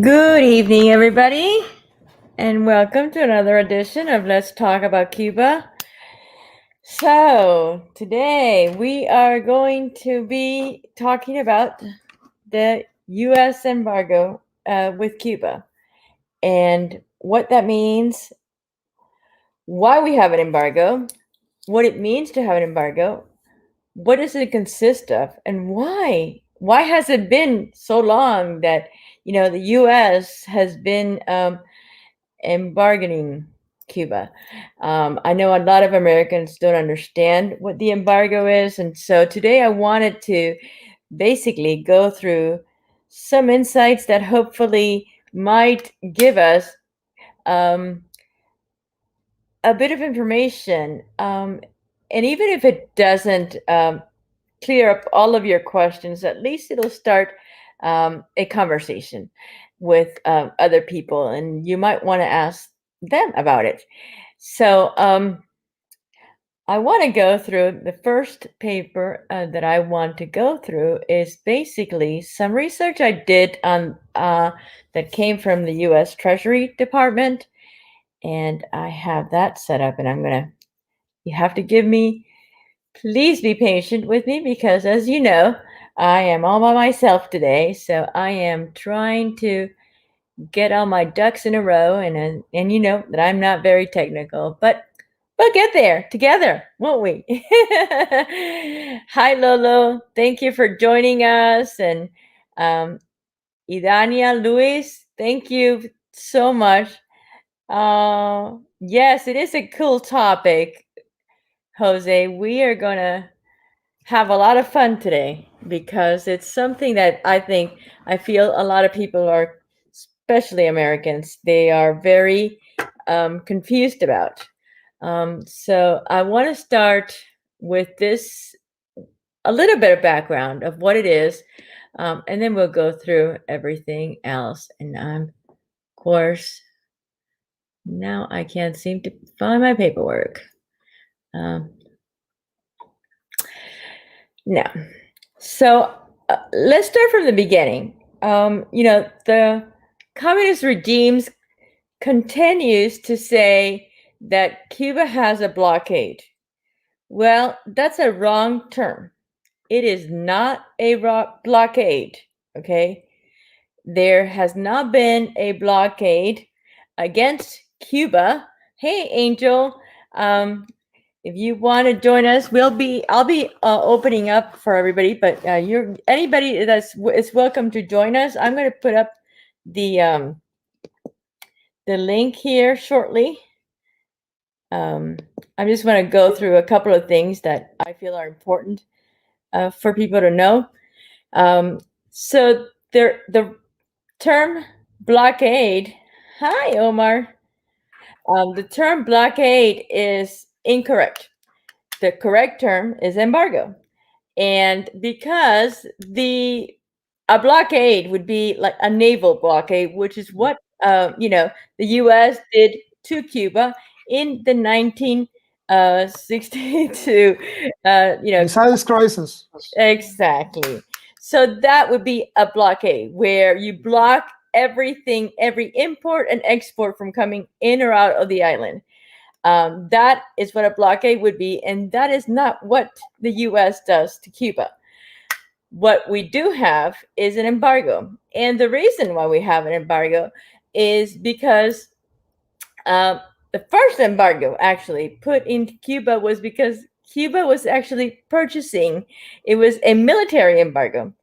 Good evening, everybody, and welcome to another edition of Let's Talk About Cuba. So, today we are going to be talking about the US embargo with Cuba and what that means, why we have an embargo, what it means to have an embargo, what does it consist of, and why? Why has it been so long that the U.S. has been embargoing Cuba? I know a lot of Americans don't understand what the embargo is, and so today I wanted to basically go through some insights that hopefully might give us a bit of information, and even if it doesn't clear up all of your questions, at least it'll start a conversation with other people, and you might want to ask them about it. So I want to go through the first paper that I want to go through is basically some research I did on that came from the US Treasury Department, and I have that set up, and you have to please be patient with me because, as you know, I am all by myself today. So I am trying to get all my ducks in a row, and you know that I'm not very technical, but we'll get there together, won't we? Hi, Lolo. Thank you for joining us. And Idania, Luis, thank you so much. Yes, it is a cool topic, Jose. We are going to have a lot of fun today because it's something that I feel a lot of people are, especially Americans, they are very confused about. So I want to start with a little bit of background of what it is, and then we'll go through everything else. And of course, now I can't seem to find my paperwork. Now, so let's start from the beginning. The communist regimes continues to say that Cuba has a blockade. Well, that's a wrong term. It is not a blockade, okay? There has not been a blockade against Cuba. Hey, Angel, if you want to join us, I'll be opening up for everybody, but anybody is welcome to join us. I'm going to put up the link here shortly. I just want to go through a couple of things that I feel are important for people to know. So the term blockade. Hi, Omar. The term blockade is incorrect. The correct term is embargo. And because a blockade would be like a naval blockade, which is what the U.S. did to Cuba in the 1962. Missiles crisis. Exactly. So that would be a blockade where you block everything, every import and export from coming in or out of the island. That is what a blockade would be, and that is not what the U.S. does to Cuba. What we do have is an embargo. And the reason why we have an embargo is because um, the first embargo actually put in Cuba was because Cuba was actually purchasing, it was a military embargo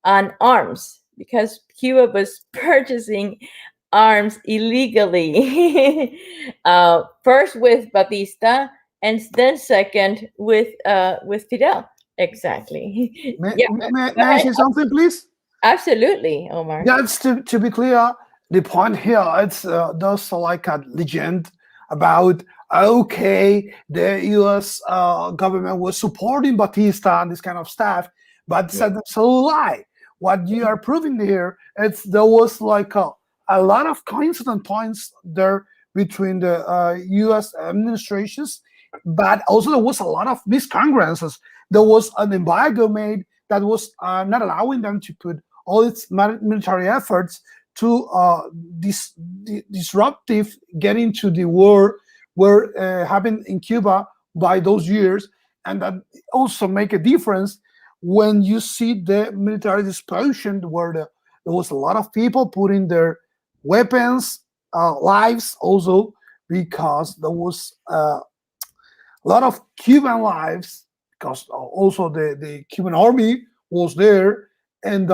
on arms because Cuba was purchasing arms illegally. First with Batista, and then second with Fidel. Exactly. May, Yeah. Go may I ahead. say something, please? Absolutely, Omar. That's to be clear. The point here, it's there's like a legend about okay, the U.S. Government was supporting Batista and this kind of stuff, but it's Yeah. an absolute lie. What you are proving here, it's there was like a lot of coincident points there between the U.S. administrations, but also there was a lot of miscongruences. There was an embargo made that was not allowing them to put all its military efforts to disruptive getting to the war were happened in Cuba by those years, and that also make a difference when you see the military disposition where there was a lot of people putting their weapons, lives also because there was a lot of Cuban lives because also the Cuban army was there, and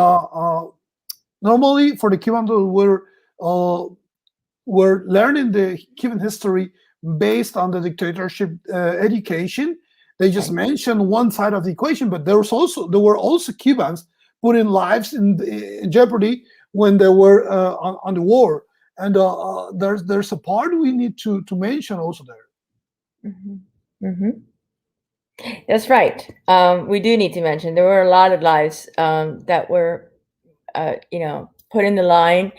normally for the Cubans who were learning the Cuban history based on the dictatorship education. They just Right. mentioned one side of the equation, but there were also Cubans putting lives in jeopardy when they were on the war, and there's a part we need to mention also there. Hmm. Hmm. That's right. We do need to mention there were a lot of lives that were, put in the line,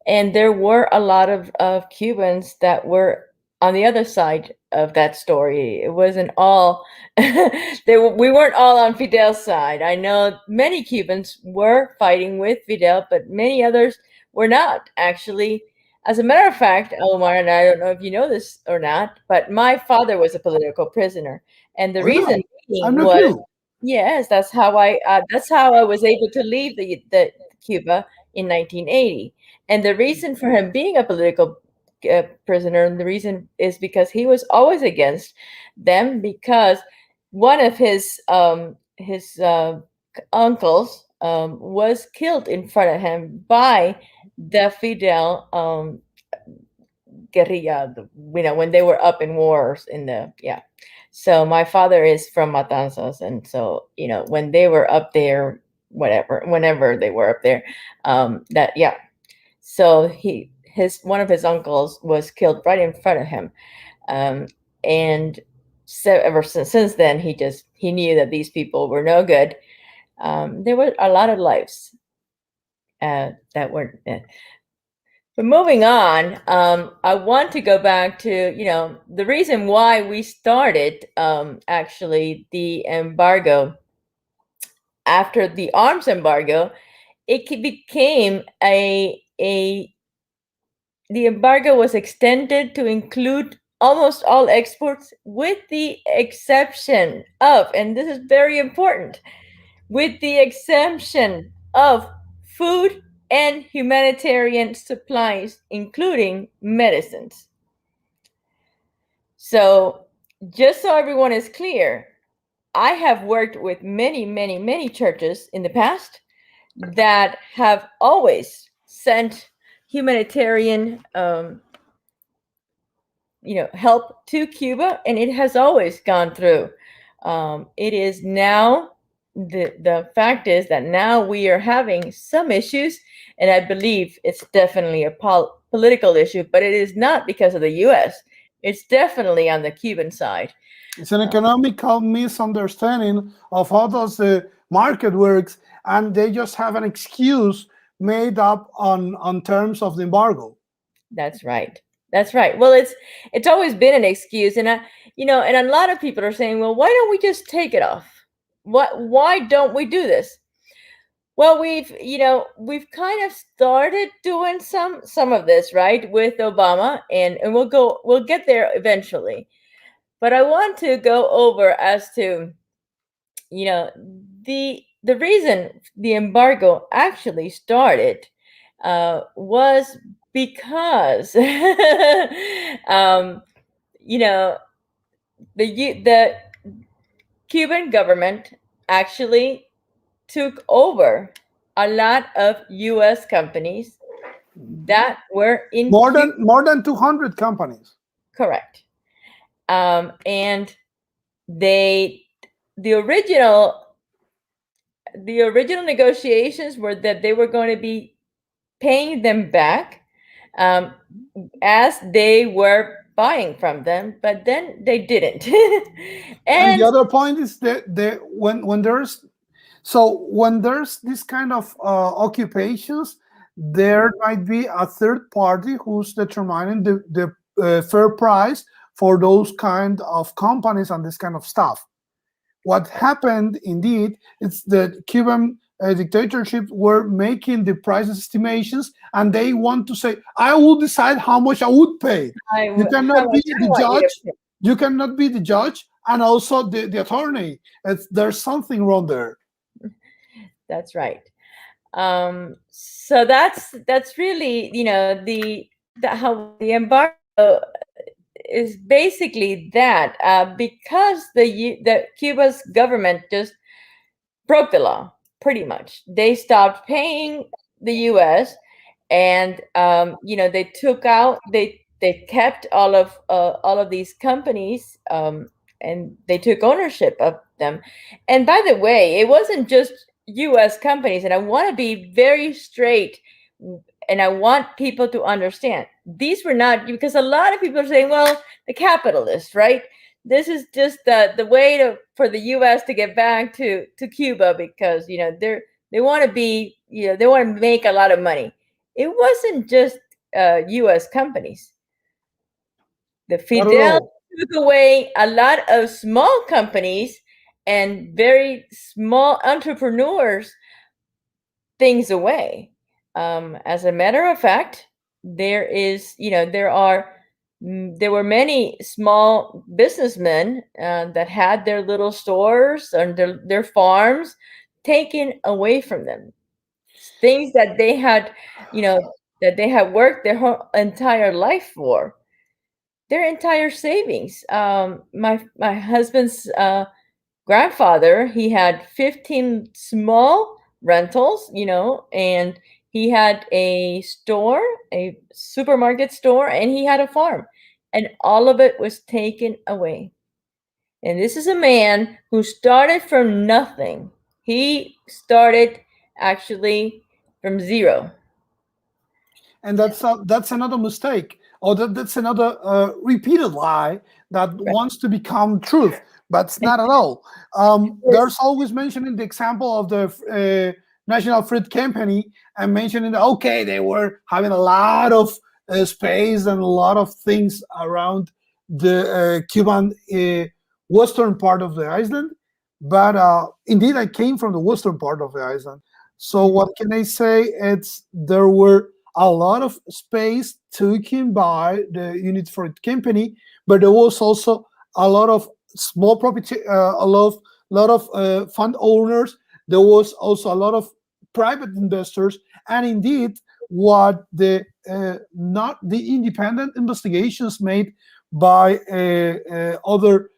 and there were a lot of Cubans that were on the other side of that story. It wasn't all we weren't all on Fidel's side. I know many Cubans were fighting with Fidel, but many others were not actually. As a matter of fact, Omar, and I don't know if you know this or not, but my father was a political prisoner, and the Oh reason no, I'm being not was, you. yes, that's how I was able to leave the Cuba in 1980. And the reason for him being a political prisoner, and the reason is because he was always against them, because one of his uncles was killed in front of him by the Fidel guerrilla, when they were up in wars in the, yeah. So my father is from Matanzas, and so when they were up there, whenever they were up there, that, yeah. So his one of his uncles was killed right in front of him, um, and so ever since then he knew that these people were no good. There were a lot of lives that were. But moving on, I want to go back to, the reason why we started actually the embargo after the arms embargo. Became the embargo was extended to include almost all exports, with the exception of, and this is very important, with the exemption of food and humanitarian supplies, including medicines. So, just so everyone is clear, I have worked with many, many, many churches in the past that have always sent humanitarian help to Cuba, and it has always gone through. It is now, the fact is that now we are having some issues, and I believe it's definitely a political issue, but it is not because of the U.S. It's definitely on the Cuban side. It's an Uh, economical misunderstanding of how does the market works, and they just have an excuse made up on terms of the embargo. that's right. That's right. Well, it's always been an excuse, and and a lot of people are saying, well, why don't we just take it off? Why don't we do this? Well, we've kind of started doing some of this, right, with Obama, and we'll get there eventually. But I want to go over as to, you know, the reason the embargo actually started was because um, you know, the Cuban government actually took over a lot of US companies that were in Cuba. More than 200 companies. Correct. And they the original the original negotiations were that they were going to be paying them back um, as they were buying from them, but then they didn't. And the And other point is that when there's when there's this kind of occupations, there might be a third party who's determining the fair price for those kind of companies and this kind of stuff. What happened indeed is that Cuban dictatorship were making the price estimations, and they want to say, "I will decide how much I would pay." You how cannot be much I the want you to judge. You cannot be the judge and also the attorney. There's something wrong there. That's right. So that's really, the how the embargo is basically that, because the Cuba's government just broke the law pretty much. They stopped paying the U.S. and they took out they kept all of these companies, and they took ownership of them. And by the way, it wasn't just U.S. companies, and I want to be very straight, and I want people to understand these were not, because a lot of people are saying, well, the capitalists, right? This is just the way for the U.S. to get back to Cuba, because they want to be, they want to make a lot of money. It wasn't just U.S. companies. The Not at Fidel all. took away a lot of small companies and very small entrepreneurs things away. As a matter of fact, there is, there were many small businessmen that had their little stores and their farms taken away from them. Things that they had, you know, that they had worked their whole entire life for, their entire savings. My husband's grandfather, he had 15 small rentals, and he had a store, a supermarket store, and he had a farm, and all of it was taken away. And this is a man who started from nothing. He started actually from zero. And that's another mistake, or that's another repeated lie that Right. wants to become truth, but it's not at all. There's always mentioning the example of the National Fruit Company, and mentioning that, okay, they were having a lot of space and a lot of things around the Cuban western part of the island, but indeed I came from the western part of the island. So Mhm. what can I say? It's there were a lot of space taken by the unit for it company, but there was also a lot of small property, lot of fund owners. There was also a lot of private investors, and indeed, what the not the independent investigations made by other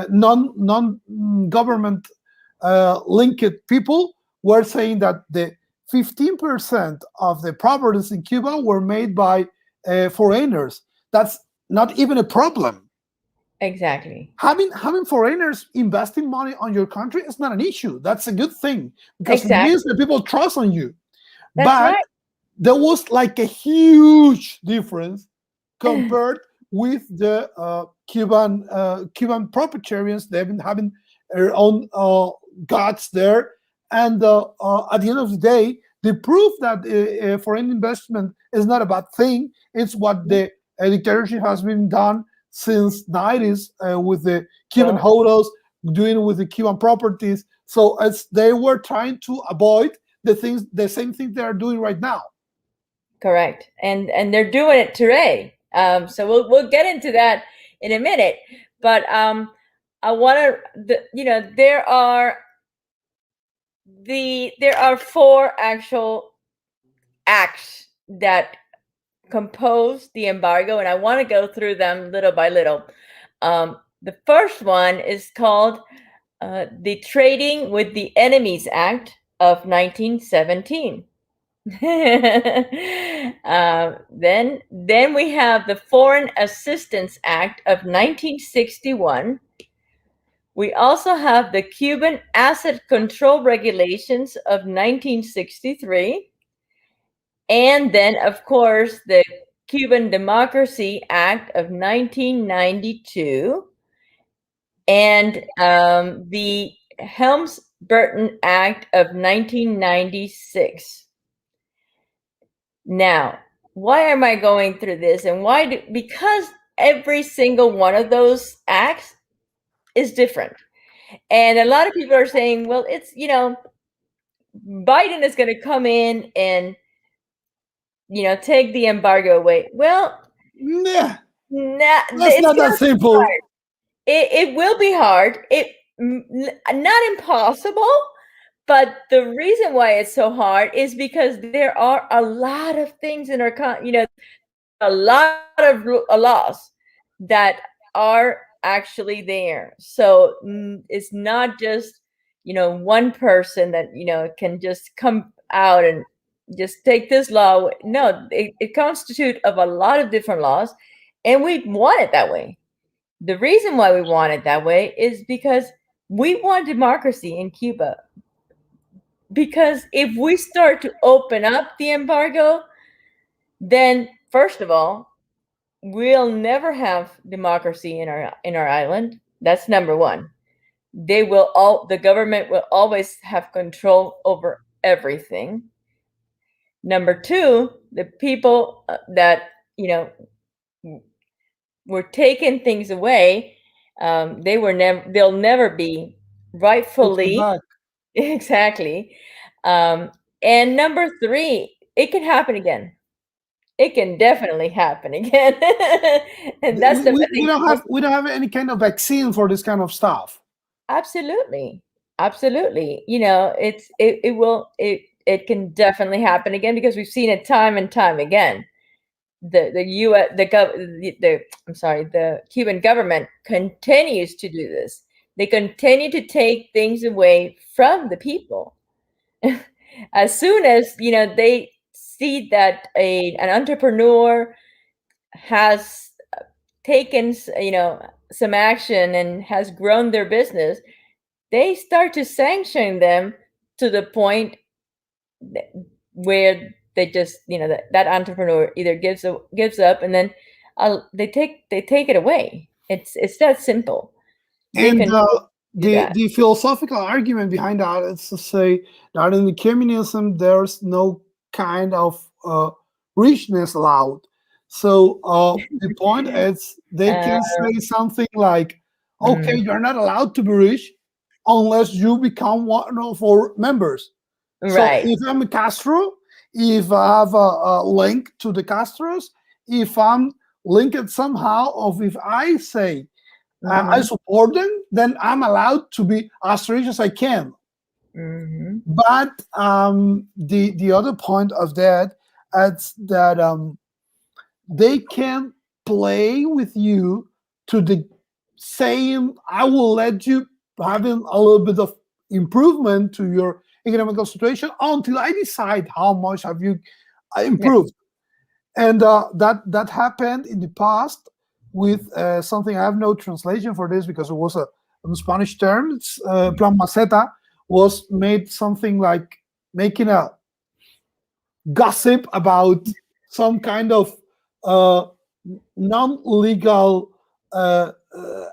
non government linked people were saying that the 15% of the properties in Cuba were made by foreigners. That's not even a problem. Exactly. Having foreigners investing money on your country is not an issue. That's a good thing because it means Exactly. that people trust on you. That's But right. there was like a huge difference compared with the Cuban proprietarians. They've been having their own gods there, and at the end of the day, the proof that foreign investment is not a bad thing. It's what the dictatorship has been done since 90s with the Cuban Well, hotels, doing with the Cuban properties. So as they were trying to avoid the same thing they are doing right now. Correct. And they're doing it today. So we'll get into that in a minute. But I want to, there are four actual acts that compose the embargo, and I want to go through them little by little. The first one is called the Trading with the Enemies Act of 1917. Then we have the Foreign Assistance Act of 1961. We also have the Cuban Asset Control Regulations of 1963. And then, of course, the Cuban Democracy Act of 1992 and the Helms-Burton Act of 1996. Now, why am I going through this? And because every single one of those acts is different. And a lot of people are saying, well, it's, Biden is going to come in and, take the embargo away. Well, Yeah, that's it's not that going to be simple. hard. It will be hard. Not impossible, but the reason why it's so hard is because there are a lot of things in our a lot of laws that are actually there. So it's not just one person that can just come out and just take this law. No, it constitutes of a lot of different laws, and we want it that way. The reason why we want it that way is because we want democracy in Cuba. Because if we start to open up the embargo, then first of all, we'll never have democracy in our island. That's number one. The government will always have control over everything. Number two, the people that were taking things away, they'll never be rightfully Back. exactly. And number three, it can happen again. It can definitely happen again. And that's the I We think don't have any kind of vaccine for this kind of stuff. absolutely. Absolutely. It can definitely happen again because we've seen it time and time again. The US the I'm sorry, the Cuban government continues to do this. They continue to take things away from the people. As soon as they see that an entrepreneur has taken some action and has grown their business, they start to sanction them to the point where they just that entrepreneur either gives up, and then they take it away. It's that simple. They And can do that. the philosophical argument behind that is to say that in the communism there's no kind of richness allowed. So the point is they Uh, can say something like, "Okay, mm, you're not allowed to be rich unless you become one of our members." So right. if I'm a Castro, if I have a link to the Castros, if I'm linked somehow, or if I say I Hmm. support them, then I'm allowed to be as rich as I can. Hmm. But the other point of that is that they can play with you to the saying, I will let you having a little bit of improvement to your economical situation until I decide how much have you improved. And that happened in the past with something. I have no translation for this because it was a Spanish term. It's plan maceta was made something like making a gossip about some kind of uh, non-legal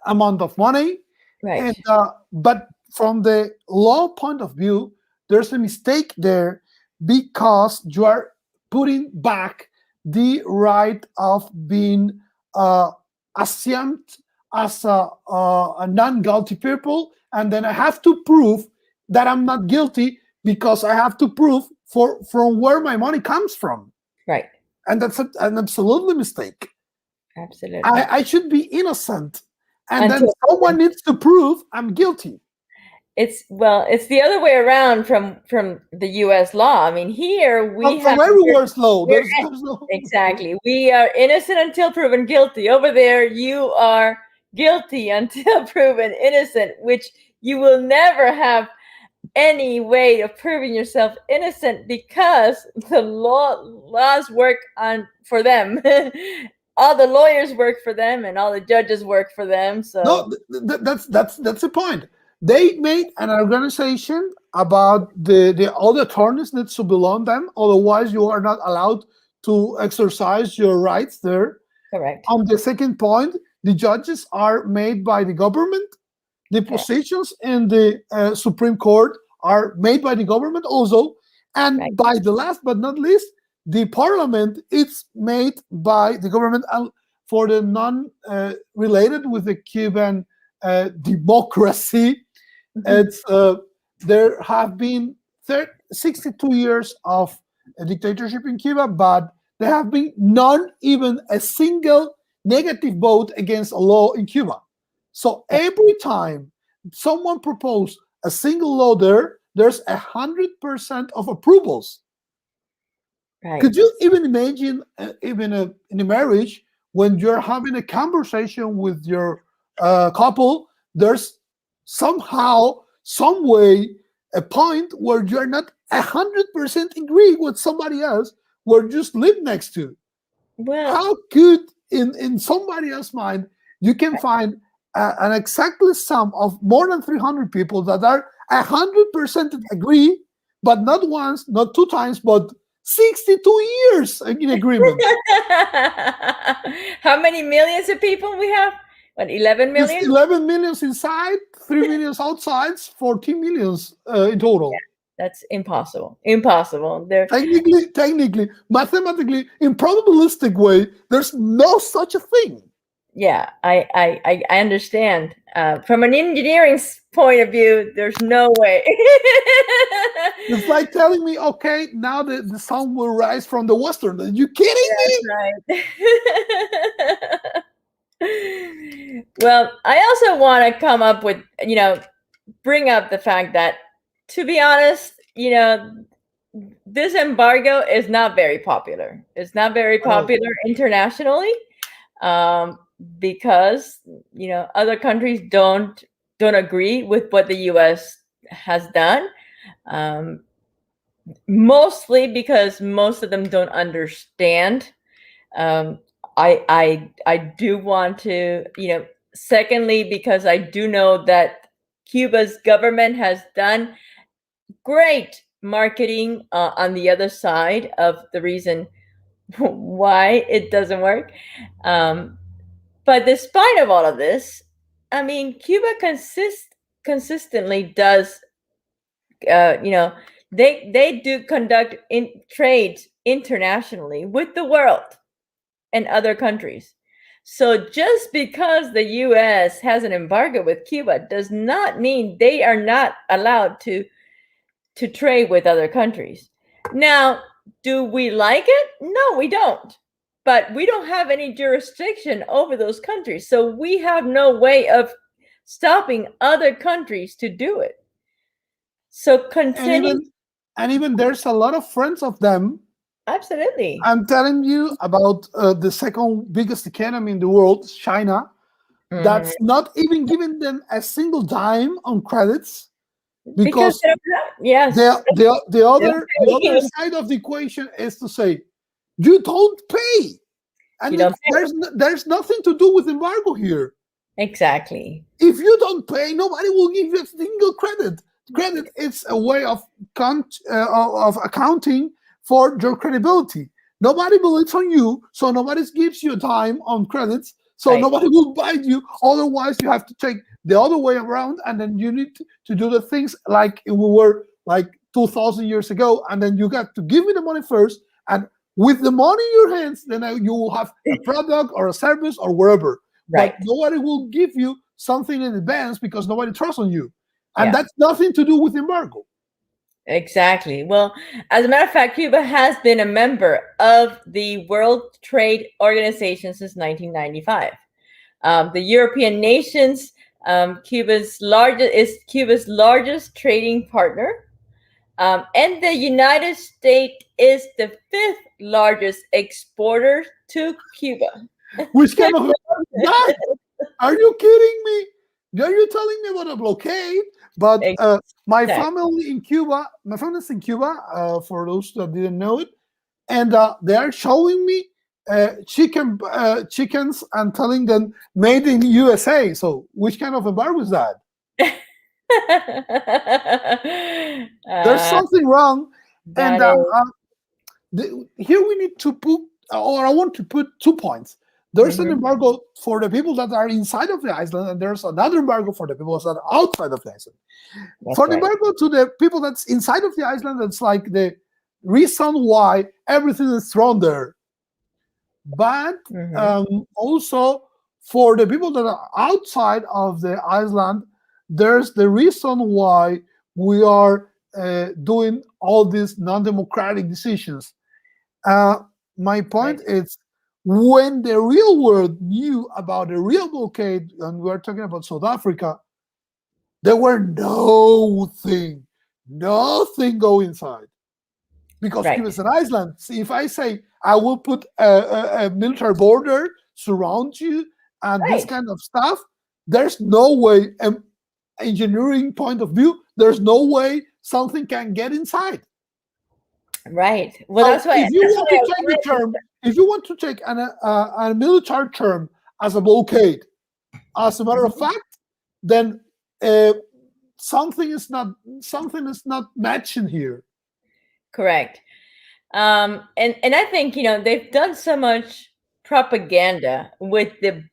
amount of money, and Right. but from the law point of view, there's a mistake there because you are putting back the right of being assumed as a non-guilty people, and then I have to prove that I'm not guilty because I have to prove from where my money comes from, Right. and that's an absolutely mistake. Absolutely. I should be innocent, and then Until someone needs to prove I'm guilty. it's the other way around from the U.S. law. I mean, here we have From everywhere's low. we're There's no exactly, we are innocent until proven guilty. Over there, you are guilty until proven innocent, which you will never have any way of proving yourself innocent because the laws work on for them. All the lawyers work for them, and all the judges work for them. So no. That's the point. They made an organization about the all the attorneys needs to belong them. Otherwise, you are not allowed to exercise your rights there. correct. On the second point, the judges are made by the government. The Correct. positions in the Supreme Court are made by the government also. And Right. by the last but not least, the parliament is made by the government. And for the non-related with the Cuban democracy, it's there have been 62 years of dictatorship in Cuba, but there have been not even a single negative vote against a law in Cuba. So every time someone proposed a single law there, there's 100% of approvals. Right. Could you even imagine, even in a marriage, when you're having a conversation with your couple, there's somehow, some way, a point where you're not 100% agree with somebody else, where you just live next to. Well, How could, in somebody else's mind, you can find an exactly sum of more than 300 people that are 100% agree, but not once, not two times, but 62 years in agreement. how many millions of people we have? What, 11 It's million? 11 millions inside, 3 millions outside, 14 millions in total. That's impossible. Impossible. There. Technically, mathematically, in probabilistic way, there's no such a thing. Yeah, I understand. From an engineering point of view, there's no way. It's like telling me, okay, now the sun will rise from the western. Are you kidding me? Right. Well, I also want to come up with, bring up the fact that, to be honest, this embargo is not very popular. It's not very popular internationally, because other countries don't agree with what the U.S. has done. Mostly because most of them don't understand. I do want to, secondly, because I do know that Cuba's government has done great marketing on the other side of the reason why it doesn't work. But despite of all of this, I mean, Cuba consistently does, they do conduct trades internationally with the world and other countries. So just because the U.S. has an embargo with Cuba does not mean they are not allowed to trade with other countries. Now, do we like it? No, we don't. But we don't have any jurisdiction over those countries. So we have no way of stopping other countries to do it. So continue. And even there's a lot of friends of them. Absolutely. I'm telling you about the second biggest economy in the world, China, that's not even giving them a single dime on credits, because yes, the other side of the equation is to say you don't pay, and there's nothing to do with embargo here. Exactly. If you don't pay, nobody will give you a single credit. Credit is a way of accounting for your credibility. Nobody believes on you, so nobody gives you a dime on credits, so nobody will buy you. Otherwise, you have to take the other way around, and then you need to do the things like we were like 2,000 years ago, and then you got to give me the money first, and with the money in your hands, then you will have a product or a service or wherever. But nobody will give you something in advance because nobody trusts on you. And that's nothing to do with embargo. Exactly. Well, as a matter of fact, Cuba has been a member of the World Trade Organization since 1995. The European nations, Cuba's largest trading partner, and the United States is the fifth largest exporter to Cuba. Which kind of embargo is that? Are you kidding me? Are you telling me about a blockade? But my Exactly. family in Cuba, my family's in Cuba, for those that didn't know it, and they are showing me chickens and telling them made in USA. So which kind of embargo is that? There's uh, something wrong, and that is. here we need to put, or I want to put 2 points. There's an Mhm, embargo for the people that are inside of the island, and there's another embargo for the people that are outside of the island. that's For the right. embargo to the people that's inside of the island, it's like the reason why everything is thrown there. But Hmm. also for the people that are outside of the island, there's the reason why we are doing all these non-democratic decisions. uh, my Right. point is, when the real world knew about the real blockade, and we're talking about South Africa, there were nothing go inside because Cuba Right. is an island. See, if I say I will put a military border surround you and this Right. kind of stuff, there's no way, engineering point of view, there's no way something can get inside. Right. Well, So that's why. if you That's want why to I take the wanted. term, if you want to take a military term as a blockade, as a matter of Mhm. fact, then uh, something is not matching here. Correct. And I think they've done so much propaganda with the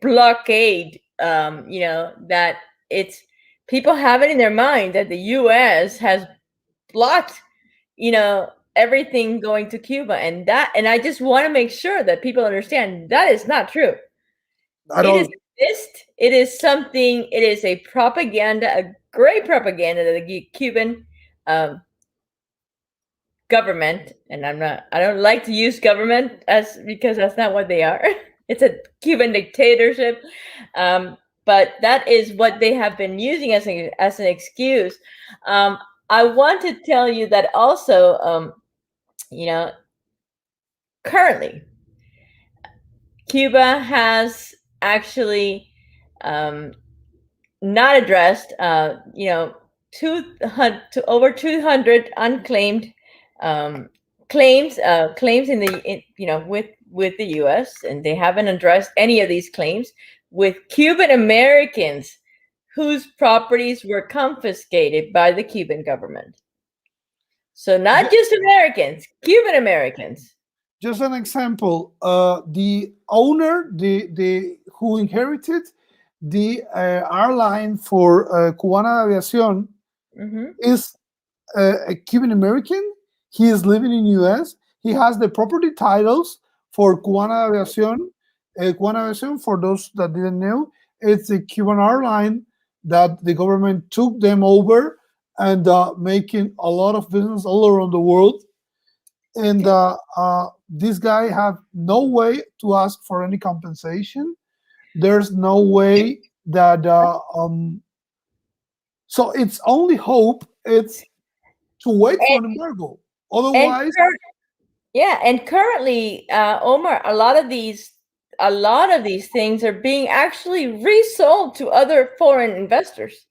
blockade. That it's people have it in their mind that the U.S. has blocked everything going to Cuba, and I just want to make sure that people understand that is not true. At It is all. a mist. It is something. It is a propaganda, a great propaganda that the Cuban um, government, and I don't like to use government as because that's not what they are. It's a Cuban dictatorship. Um, but that is what they have been using as an excuse. Um, I want to tell you that also, you know, currently Cuba has actually um, not addressed, to over 200 unclaimed um, claims with the U.S., and they haven't addressed any of these claims with Cuban Americans whose properties were confiscated by the Cuban government. So not Ju- just Americans, Cuban Americans. Just an example: the owner, the who inherited the airline for Cubana Aviación, Hmm. is a Cuban American. He is living in US. He has the property titles for Cubana Aviación. Cubana Aviación, for those that didn't know, it's a Cuban airline that the government took them over and making a lot of business all around the world. And this guy have no way to ask for any compensation. There's no way that so its only hope it's to wait for And, an embargo. and Otherwise, yeah, and currently, Omar, a lot of these things are being actually resold to other foreign investors.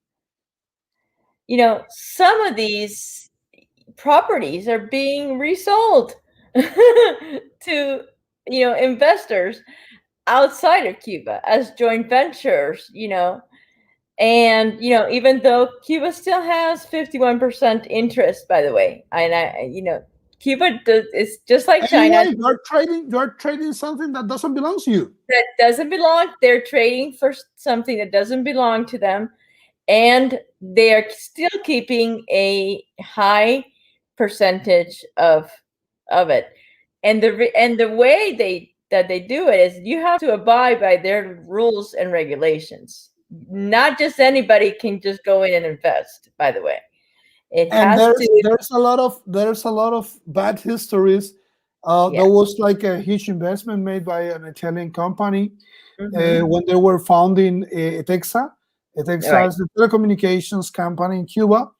Some of these properties are being resold to, investors outside of Cuba as joint ventures, and even though Cuba still has 51% interest, by the way, and Cuba is just like China. anyway, you're trading something that doesn't belong to you. That doesn't belong. They're trading for something that doesn't belong to them, and they are still keeping a high percentage of it. And the way they do it is you have to abide by their rules and regulations. Not just anybody can just go in and invest. By the way, It And has to. there's a lot of bad histories. Yeah. There was like a huge investment made by an Italian company Hmm. when they were founding Etexa. All right. Etexa is a telecommunications company in Cuba,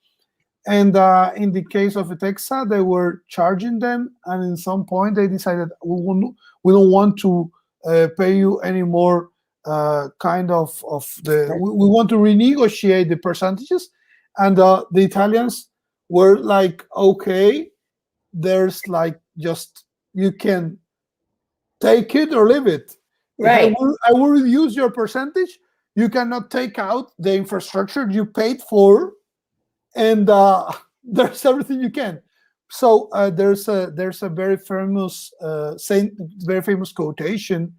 and in the case of Etexa, they were charging them, and in some point they decided we don't want to pay you any more. Kind of we want to renegotiate the percentages, and the Italians were like, okay, there's like just you can take it or leave it. If Right. I will reduce your percentage, you cannot take out the infrastructure you paid for, and there's everything you can. So there's a very famous very famous quotation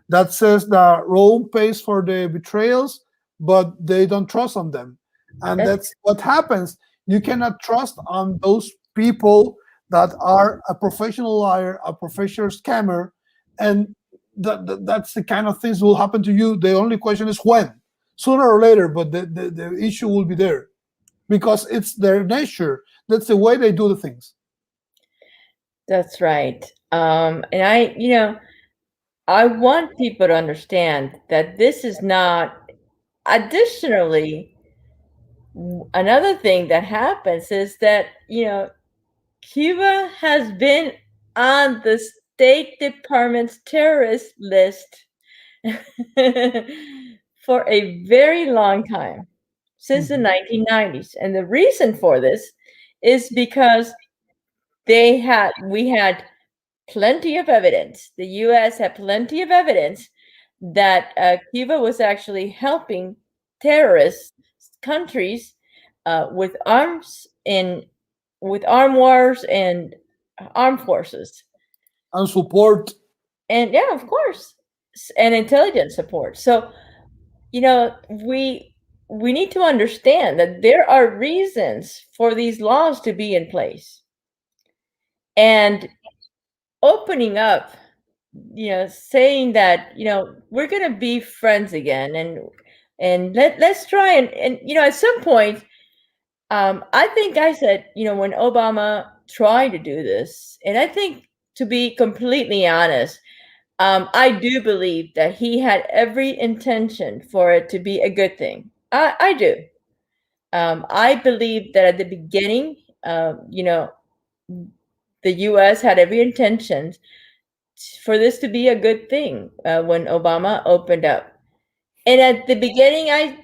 that says that Rome pays for the betrayals, but they don't trust on them, and That's that's what happens. You cannot trust on those people that are a professional liar, a professional scammer, and that's the kind of things will happen to you. The only question is when, sooner or later, but the issue will be there because it's their nature. That's the way they do the things. that's right. And I want people to understand that this is not. Additionally, another thing that happens is that Cuba has been on the State Department's terrorist list for a very long time, since the Mhm. 1990s. And the reason for this is because we had plenty of evidence. The US had plenty of evidence that Cuba was actually helping terrorist countries with with armed wars and armed forces, And support. and yeah, of course, and intelligence support. So we need to understand that there are reasons for these laws to be in place, and opening up, saying that we're gonna be friends again, and let's try and at some point, I think I said, when Obama tried to do this, and I think, to be completely honest, I do believe that he had every intention for it to be a good thing. I do. I believe that at the beginning, the U.S. had every intention for this to be a good thing when Obama opened up. And at the beginning, I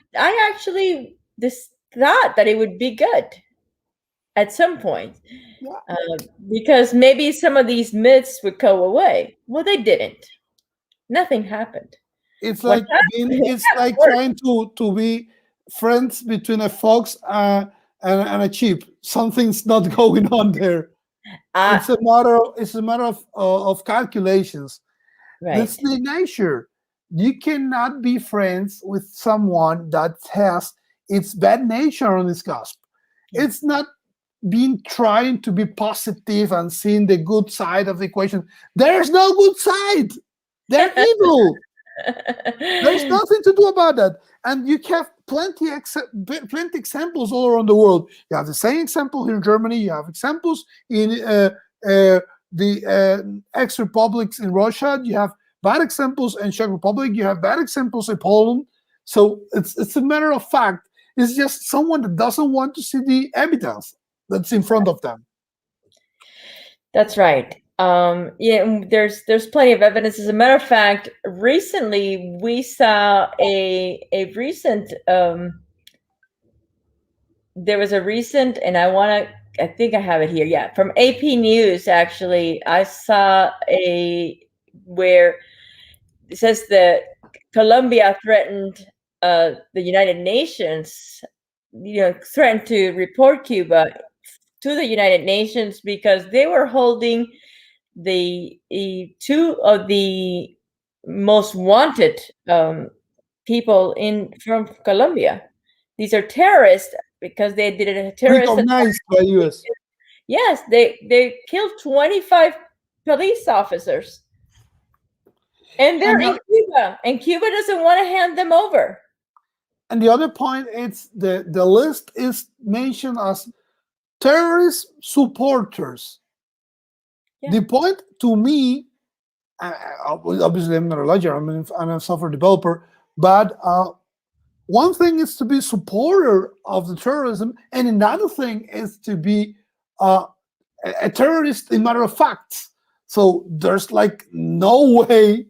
actually this thought that it would be good at some point, Yeah, because maybe some of these myths would go away. Well, they didn't. Nothing happened. What happened? it's It got like worse. trying to be friends between a fox and a sheep. Something's not going on there. Uh, It's a matter of calculations. That's right. the nature. You cannot be friends with someone that has its bad nature on its cusp. Yeah. It's not being trying to be positive and seeing the good side of the equation. There's no good side. They're evil. There's nothing to do about that. And you have plenty examples all around the world. You have the same example here in Germany. You have examples in the ex-republics in Russia. You have bad examples in Czech Republic. You have bad examples in Poland. So it's a matter of fact. It's just someone that doesn't want to see the evidence that's in front of them. That's right. Yeah, there's plenty of evidence. As a matter of fact, recently we saw a recent there was a recent, and I think I have it here. Yeah, from AP News. Actually, I saw a where it says that Colombia threatened the United Nations. Threatened to report Cuba to the United Nations because they were holding two of the most wanted people in from Colombia. These are terrorists because they did a terrorist attack. Recognized by US. Yes, they killed 25 police officers, and they're And in Cuba, and Cuba doesn't want to hand them over. and the other point is the list is mentioned as terrorist supporters. Yeah. The point to me, obviously I'm not a lawyer, I'm a software developer, but one thing is to be supporter of the terrorism, and another thing is to be uh, a terrorist in matter of facts. So there's like no way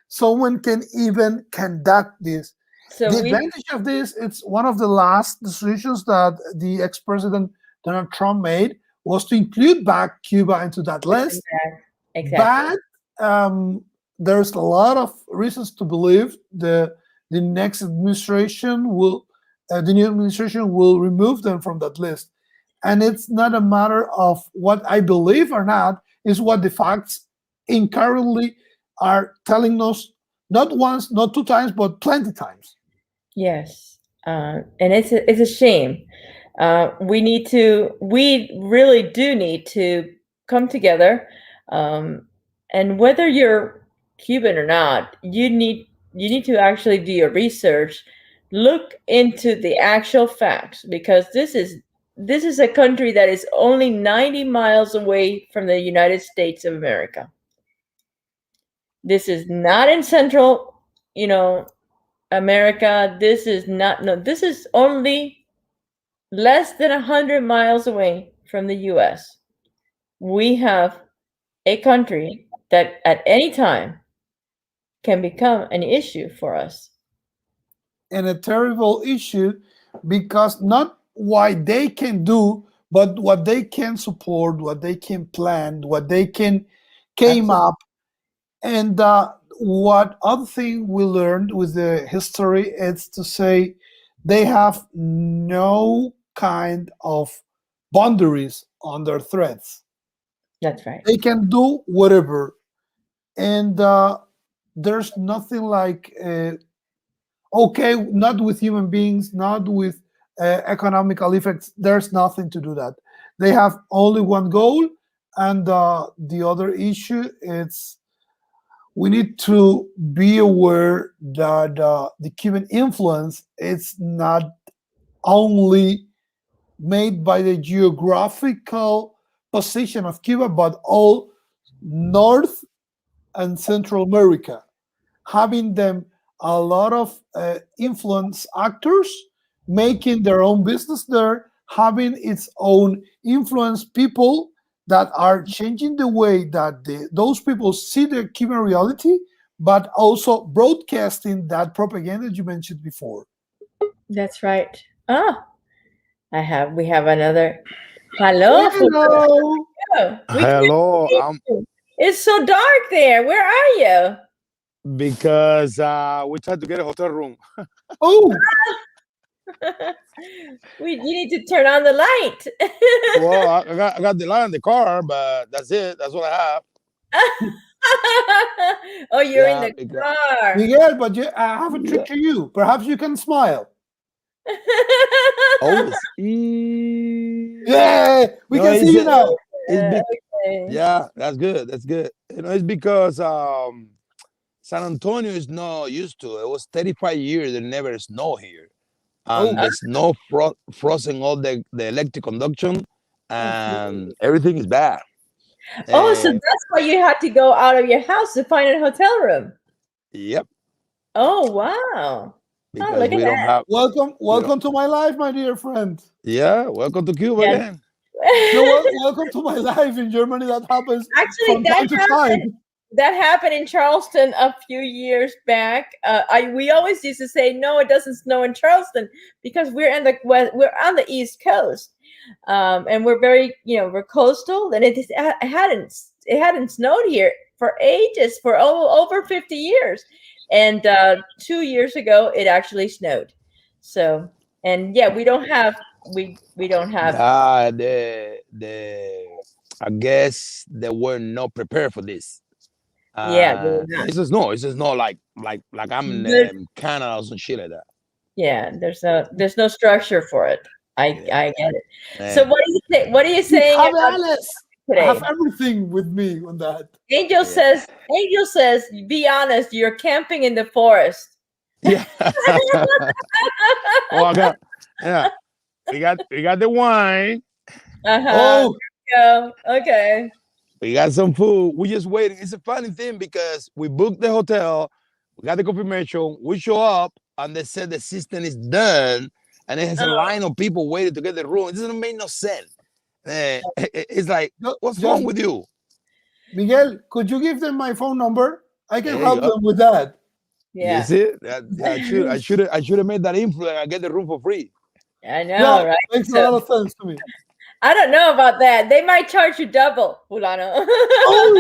someone can even conduct this. So The we advantage of this, it's one of the last decisions that the ex-president Donald Trump made was to include back Cuba into that list. exactly. But there's a lot of reasons to believe the next administration will, the new administration will remove them from that list. And it's not a matter of what I believe or not; it's what the facts in currently are telling us. Not once, not two times, but plenty times. Yes, and it's a shame. We really do need to come together, and whether you're Cuban or not, you need to actually do your research, look into the actual facts, because this is a country that is only 90 miles away from the United States of America. This is not in Central, you know, America. This is not, no, this is only less than 100 miles away from the US. We have a country that at any time can become an issue for us. And a terrible issue because not what they can do, but what they can support, what they can plan, what they can came Absolutely. up. And what other thing we learned with the history is to say they have no kind of boundaries on their threats. That's right. They can do whatever, and there's nothing like okay, not with human beings, not with economical effects. There's nothing to do that. They have only one goal, and the other issue is we need to be aware that the Cuban influence is not only made by the geographical position of Cuba, but all North and Central America, having them a lot of influence actors making their own business there, having its own influence people that are changing the way that those people see the Cuban reality, but also broadcasting that propaganda you mentioned before. That's right. Ah, we have another. Hello, Julio. Hello. We can't Hello, see you. It's so dark there. Where are you? because we tried to get a hotel room. Oh, You need to turn on the light. Well, I got the light in the car, but that's it. That's what I have. Oh, you're in Yeah, the because car. Miguel, but I have a trick yeah, to you. Perhaps you can smile. always. Yeah, we No, can see you now. it's big. Okay. Yeah, that's good. That's good. It's because San Antonio is not used to it. It was 35 years there never snow here, and Oh, the snow frozen all the electric conduction, Oh, and everything is bad. oh, so Uh, that's why you had to go out of your house to find a hotel room. yep, Oh, wow. Oh, because look at we don't that. have welcome, we don't. welcome to my life, my dear friend. Yeah, welcome to Cuba Yeah. again. No, welcome to my life in Germany. That happens Actually, from time to time. that happened in Charleston a few years back. We always used to say, no, it doesn't snow in Charleston because we're on the East Coast, and we're very, we're coastal, and it hadn't snowed here for ages, for over 50 years, and 2 years ago it actually snowed. So, and yeah, we don't have. Yeah, the I guess they were not prepared for this. Yeah, we were not. It's just no. It's just not like I'm But in Canada or some shit like that. yeah, there's no structure for it. I Yeah, get it. So man. what are you You saying have about Alice. I have today? everything with me on that. Yeah, Angel says, be honest, you're camping in the forest. yeah. Well, I got yeah. We got the wine. Uh-huh. Oh, Go. Okay. We got some food. We just waiting. It's a funny thing because we booked the hotel, we got the confirmation, we show up, and they said the system is done, and it has a Oh, line of people waiting to get the room. It doesn't make no sense. It's like, what's just wrong with you? Miguel, could you give them my phone number? I can There you help go. them with that. You yeah. see, I should have made that influence. I get the room for free. I Yeah, know, right? makes a So lot of sense to me. I don't know about that. They might charge you double, Fulano. Oh,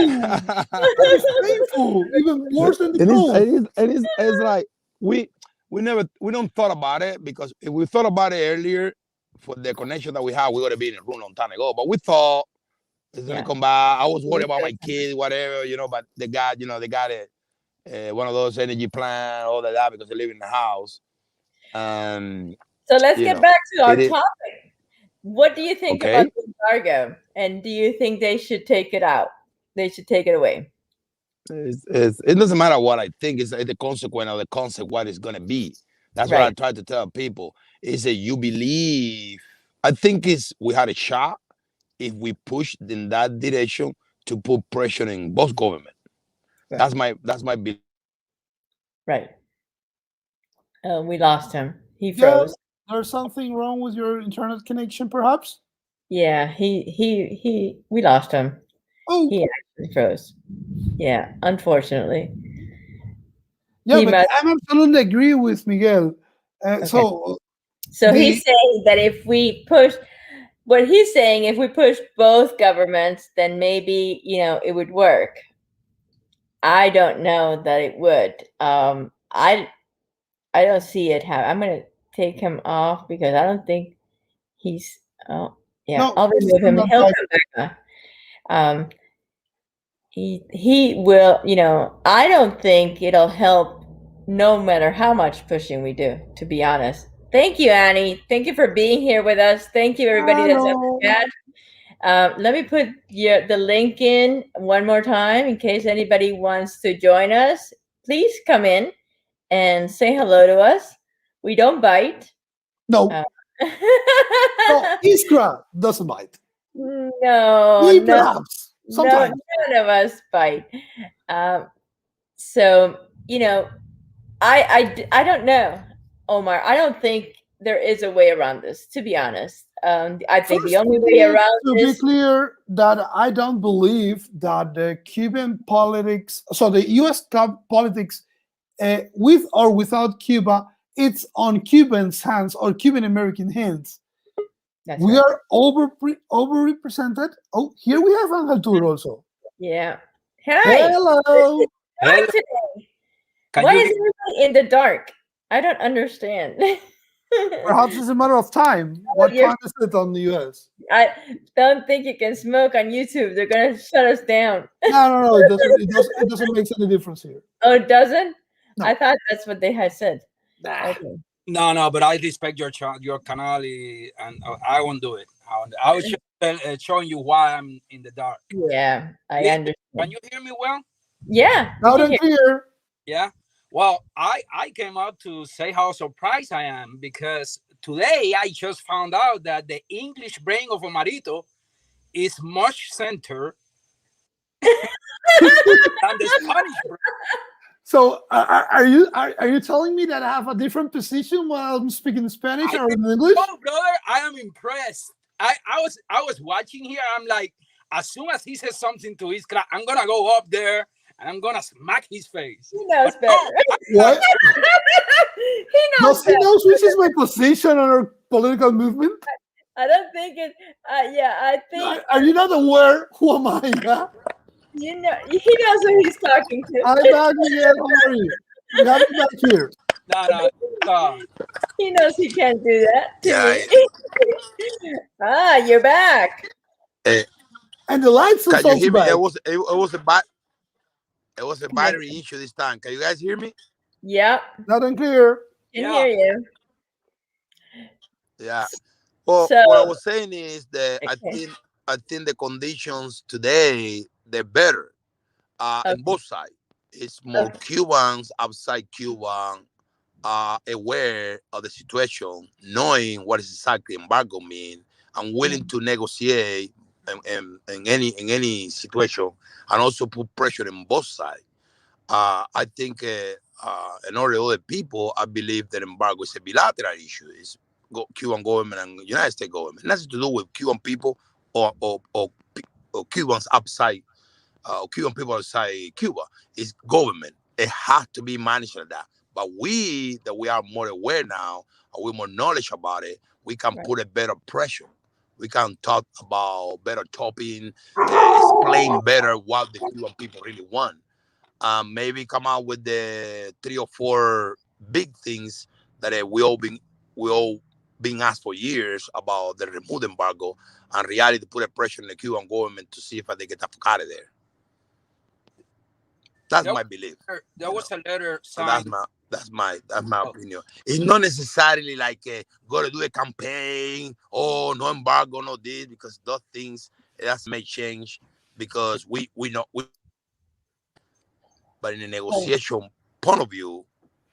that is painful. Even worse than the it is, phone. it's like we we don't thought about it because if we thought about it earlier for the connection that we have, we would have been in a room long time ago. But we thought it's gonna Yeah. come back. I was worried Yes, about sir. my kid, whatever, but they got it. One of those energy plan, all of that because they live in the house. Um, So let's you get know, back to our it is topic. What do you think about okay. the embargo? And do you think they should take it out? They should take it away. It doesn't matter what I think. It's the consequence of the concept, what it's going to be. That's what I Right. try to tell people. Is that you believe? I think we had a shot if we pushed in that direction to put pressure in both government. Right. That's my belief. Right. We lost him. He Yeah, froze. there's something wrong with your internet connection, perhaps. Yeah, he we lost him. Oh, He actually froze. Yeah, unfortunately. yeah, He but must I'm absolutely agree with Miguel. okay. So So the he's saying that if we push what he's saying, if we push both governments, then maybe, it would work. I don't know that it would. I don't see it happen. I'm gonna take him off because I don't think he's oh yeah, no, I'll he's remove still him. not He'll back. come back on. He will, I don't think it'll help no matter how much pushing we do, to be honest. Thank you, Annie. Thank you for being here with us. Thank you, everybody that's on Hello. the chat. Let me put the link in one more time in case anybody wants to join us. Please come in and say hello to us. We don't bite. No, Uh, no, Iskra doesn't bite. no, Me, no, perhaps, no, sometimes. none of us bite. Um, so, I don't know, Omar. I don't think there is a way around this, to be honest. I think the First, only we way need around to be this, clear that I don't believe that the Cuban politics, so the U.S. politics, with or without Cuba, it's on Cubans' hands or Cuban American hands. that's We right. are overrepresented. Oh, here we have Angel Tour also. Yeah. Hi. Hello. Hello, Dark today. can Why you is hear? everybody in the dark? I don't understand. Perhaps it's a matter of time. What You're, time is it on the US? I don't think you can smoke on YouTube. They're gonna shut us down. No, no, no. It doesn't make any difference here. Oh, it doesn't? I No. thought that's what they had said. Nah. Okay. No, no, but I respect your canal, and I won't do it. I was just showing you why I'm in the dark. Yeah, I Listen, can understand. you hear me well? Yeah, we Loud can and hear. clear. Yeah. Well, I came up to say how surprised I am because today I just found out that the English brain of Omarito is much centered than the Spanish brain. So, are you telling me that I have a different position while I'm speaking Spanish I or think in English? so, brother. I am impressed. I was watching here. I'm like, as soon as he says something to Iskra, I'm gonna go up there and I'm gonna smack his face. He knows But better. no, What? He knows Does he better. know which is my position on our political movement? I don't think it. Yeah, I think Are you not aware? Who am I? Yeah? he knows who he's talking to. I'm back, Miguel. How are you? We have you back here. no. Uh, He knows he can't do that to Yeah. me. You're back. Eh, And the lights is can you also hear me? back. It was a battery Connection. issue this time. Can you guys hear me? Yep, Loud and clear. can yeah. hear you. Yeah. Well, So what I was saying is that okay, I think the conditions today they're better in okay, both sides. It's more okay. Cubans outside Cuba aware of the situation, knowing what is exactly embargo mean, and willing to negotiate in any situation, and also put pressure on both sides. I think in order to other people, I believe that embargo is a bilateral issue. It's Cuban government and United States government. Nothing to do with Cuban people or Cubans outside, Cuban people outside Cuba. It's government. It has to be managed like that. But we are more aware now, and we more knowledge about it, we can put a better pressure. We can talk about better topping, explain better what the Cuban people really want. Maybe come out with the 3 or 4 big things that we all been asked for years about the remove embargo, and reality to put a pressure on the Cuban government to see if they get out of there. That's my belief. There was a letter signed. So that's my opinion. It's not necessarily like go to do a campaign. Oh, no embargo, no this, because those things that may change because we know. But in a negotiation point of view,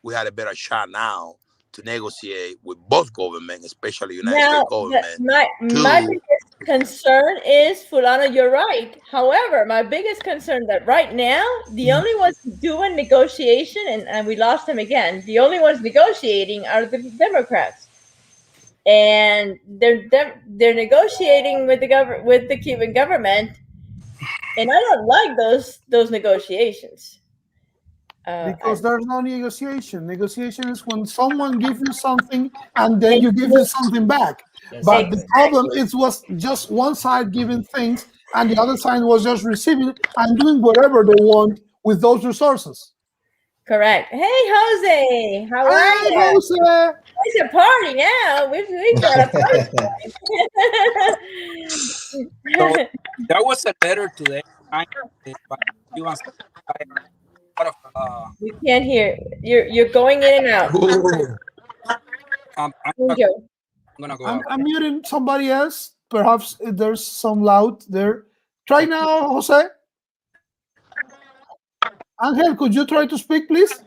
we had a better shot now to negotiate with both governments, especially United States government. My biggest concern is, Fulano, you're right. However, my biggest concern that right now, the only ones doing negotiation, and we lost them again, the only ones negotiating are the Democrats. And they're negotiating with the Cuban government, and I don't like those negotiations. Because there's no negotiation. Negotiation is when someone gives you something and then you give them something back. But the problem was just one side giving things and the other side was just receiving and doing whatever they want with those resources. Correct. Hey, Jose, how are you? Jose. It's a party now. We've got a party. So, there was a letter today. We can't hear. You're going in and out. I'm gonna go. I'm muting somebody else. Perhaps there's some loud there. Try now, Jose. Angel, could you try to speak, please?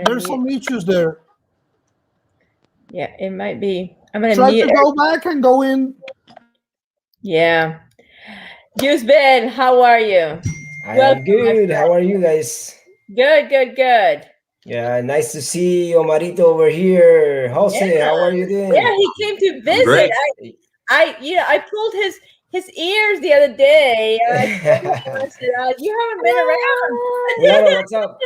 There's some issues there. Yeah, it might be. I'm gonna try to go back and go in. Yeah. Juice Ben, how are you? I'm good. How are you guys? Good. Yeah, nice to see Omarito over here. Jose, how are you doing? Yeah, he came to visit. I pulled his ears the other day. I said, you haven't been around. Yeah, what's up?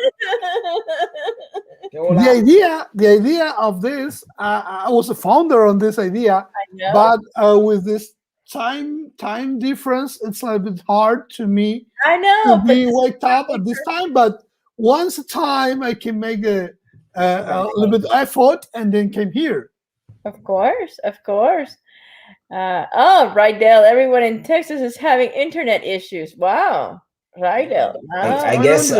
The idea of this, I was a founder on this idea, but with this time difference, it's a bit hard to me. I know to be waked up at this time, but once a time I can make a little bit of effort and then came here. Of course. Rydell, everyone in Texas is having internet issues. Wow, Rydell. I guess.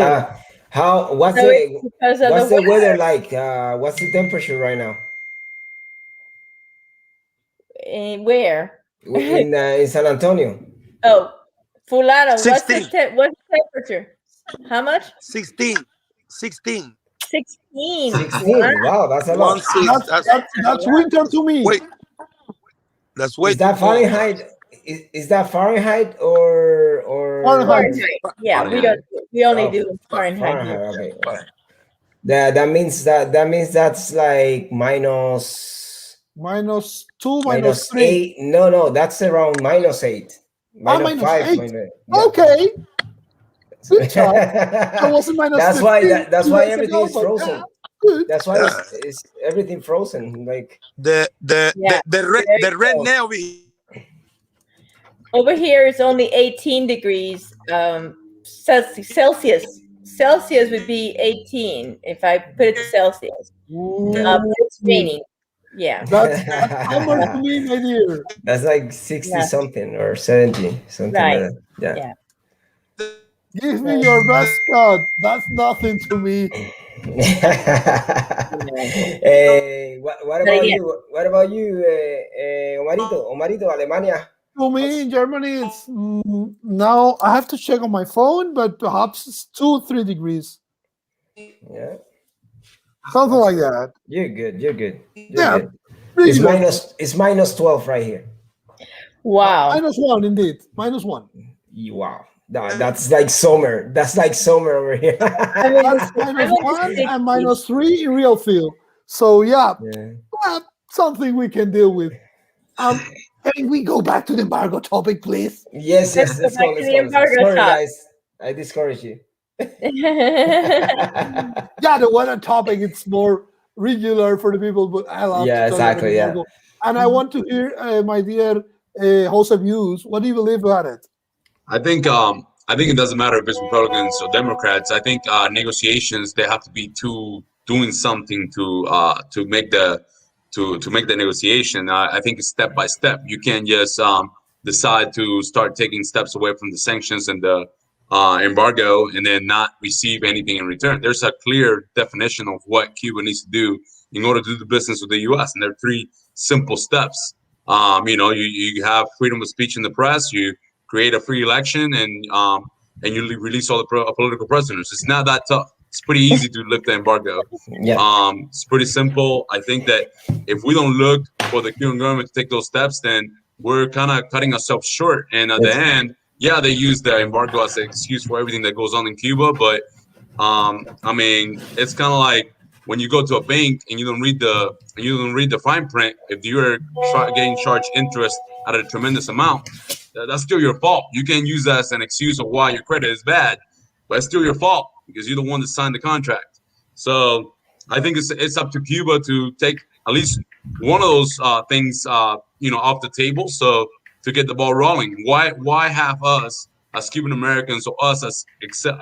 What's the weather like? What's the temperature right now? Where? In San Antonio. Oh, Fulano, what's the temperature? How much? 16. 16. 16. Wow, that's a lot. That's winter to me. Wait. That's way. Is that Fahrenheit? Is that Fahrenheit or Fahrenheit? Yeah, we only do Fahrenheit. Okay. That means that's like -2, -3. No, that's around -8. -5. Yeah. Okay. Good job. That wasn't that's why everything is frozen. Yeah, that's why it's everything frozen. Like the red nail over here is only 18 degrees Celsius. Celsius would be 18 if I put it to Celsius. It's raining. Yeah. That's summer to me, my dear. That's like 60 something or 70 something like that. Yeah. Give me your best cut. That's nothing to me. What about you? What about you, Omarito, Alemania? To me, in Germany, it's now I have to check on my phone, but perhaps it's 2-3 degrees. Yeah. something like that. You're good. You're good. You're Yeah, good. pretty good. It's minus 12 right here. Wow. -1 indeed. -1. Wow. That's like summer. That's like summer over here. I mean, That's I'm in the -1 and 60s. -3 in real feel. So yeah, Yeah. something we can deal with. Can we go back to the embargo topic, please? Yes, Let's yes. go Let's go. back to Let's the go. Let's go. embargo Sorry, talk. guys. I discouraged you. Yeah, the weather topic it's more regular for the people, but I love to Yeah, talk about exactly. Yeah. embargo. And I want to hear my dear Jose views. What do you believe about it? I think it doesn't matter if it's Republicans or Democrats. I think negotiations they have to be doing something to make to make the negotiation. I think it's step by step. You can't just decide to start taking steps away from the sanctions and the embargo and then not receive anything in return. There's a clear definition of what Cuba needs to do in order to do the business with the U.S. And there are three simple steps. You have freedom of speech in the press. You create a free election, and you release all the political prisoners. It's not that tough. It's pretty easy to lift the embargo. Yeah. It's pretty simple. I think that if we don't look for the Cuban government to take those steps, then we're kind of cutting ourselves short. And at the end, yeah, they use the embargo as an excuse for everything that goes on in Cuba. But I mean, it's kind of like when you go to a bank and you don't read the fine print. If you're getting charged interest at a tremendous amount, that's still your fault. You can't use that as an excuse of why your credit is bad, but it's still your fault because you're the one that signed the contract. So I think it's up to Cuba to take at least one of those things off the table, so to get the ball rolling. Why have us as Cuban Americans or us as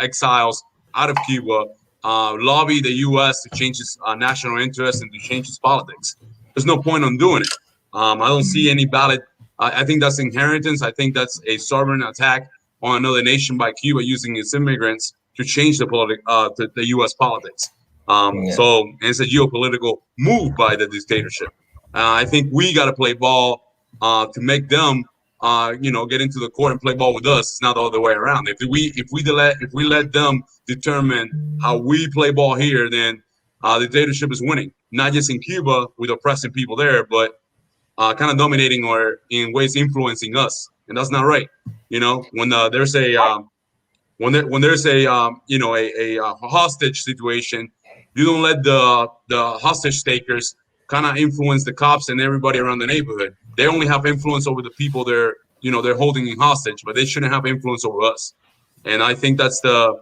exiles out of Cuba lobby the U.S. to change its national interest and to change its politics? There's no point on doing it. I don't see any valid. I think that's inheritance. I think that's a sovereign attack on another nation by Cuba using its immigrants to change the U.S. politics. So it's a geopolitical move by the dictatorship. I think we got to play ball to make them, get into the court and play ball with us. It's not the other way around. If we let them determine how we play ball here, then the dictatorship is winning. Not just in Cuba with oppressing people there, but kind of dominating or in ways influencing us, and that's not right. When there's a when there's a hostage situation, you don't let the hostage takers kind of influence the cops and everybody around the neighborhood. They only have influence over the people they're holding in hostage, but they shouldn't have influence over us. And I think that's the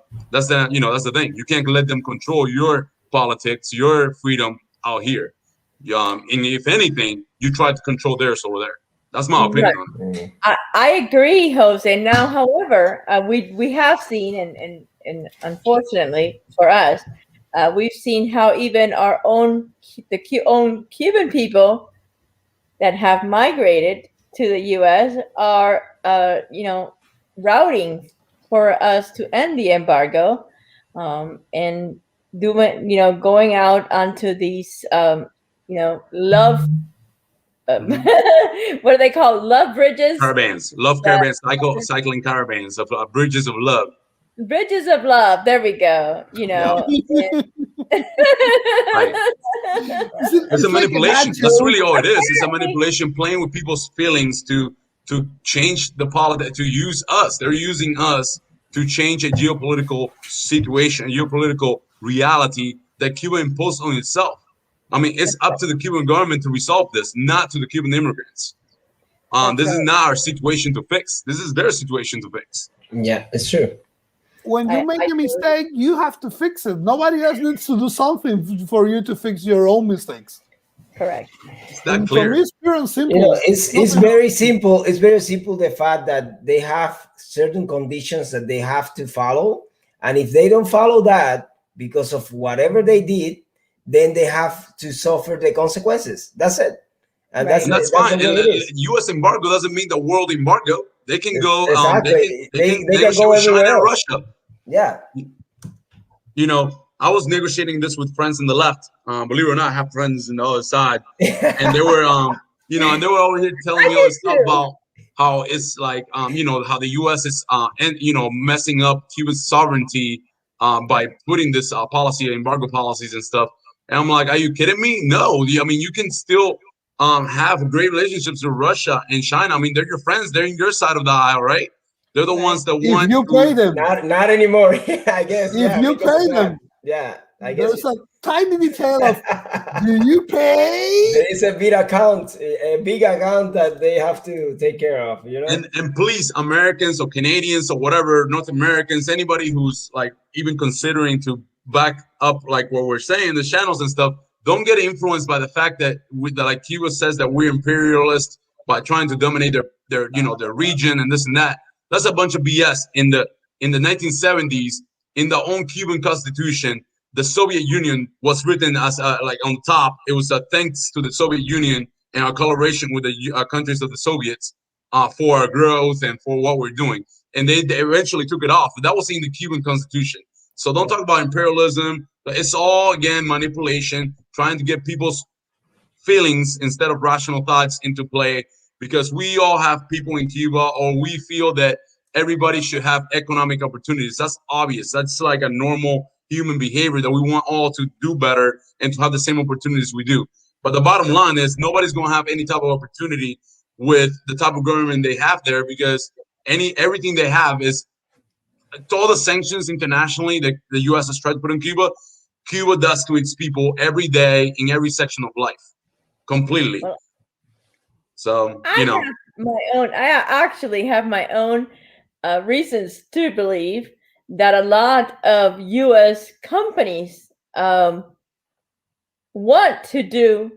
thing. You can't let them control your politics, your freedom out here. And if anything, you try to control theirs over there. That's my opinion on it. I agree, Jose. Now, however, we have seen, and unfortunately for us, we've seen how even our own Cuban people that have migrated to the U.S. are, routing for us to end the embargo, and going out onto these, love. What do they call love bridges? Caravans, love caravans, cycling caravans of bridges of love. Bridges of love. There we go. Right. It's a manipulation. That's really all it is. It's a manipulation, playing with people's feelings to change the politics, to use us. They're using us to change a geopolitical situation, a geopolitical reality that Cuba imposed on itself. I mean, it's up to the Cuban government to resolve this, not to the Cuban immigrants. This is not our situation to fix. This is their situation to fix. Yeah, it's true. When you make a mistake, you have to fix it. Nobody else needs to do something for you to fix your own mistakes. Correct. It's that clear. For me, it's pure and simple. It's very simple. It's very simple. The fact that they have certain conditions that they have to follow, and if they don't follow that because of whatever they did, then they have to suffer the consequences. That's it. And Right. that's fine. U.S. embargo doesn't mean the world embargo. They can go. Exactly. They can go negotiate with everywhere China and else. Russia. Yeah. I was negotiating this with friends on the left. Believe it or not, I have friends on the other side, and they were, and they were over here telling me all this stuff about how it's like, how the U.S. is, messing up Cuban sovereignty by putting this embargo policies and stuff. And I'm like, are you kidding me? No. I mean, you can still have great relationships with Russia and China. I mean, they're your friends. They're in your side of the aisle, right? They're the Right. ones that If want you pay to. them, Not anymore. I guess, if yeah, you because of pay that. them, Yeah, I guess. there's a tiny detail of, do you pay? There is a big account that they have to take care of, you know? And please, Americans or Canadians or whatever, North Americans, anybody who's like even considering to back up like what we're saying, the channels and stuff, don't get influenced by the fact that that like Cuba says that we're imperialist by trying to dominate their region and this and that. That's a bunch of BS. In the 1970s, in the own Cuban constitution, the Soviet Union was written as like on top. It was a thanks to the Soviet Union and our collaboration with the countries of the Soviets for our growth and for what we're doing. And they eventually took it off. But that was in the Cuban constitution. So don't talk about imperialism. It's all, again, manipulation, trying to get people's feelings instead of rational thoughts into play, because we all have people in Cuba, or we feel that everybody should have economic opportunities. That's obvious. That's like a normal human behavior that we want all to do better and to have the same opportunities we do. But the bottom line is nobody's going to have any type of opportunity with the type of government they have there, because everything they have is all the sanctions internationally that the U.S. has tried to put on Cuba. Cuba does to its people every day in every section of life, completely. Well, So I have my own. I actually have my own reasons to believe that a lot of U.S. companies want to do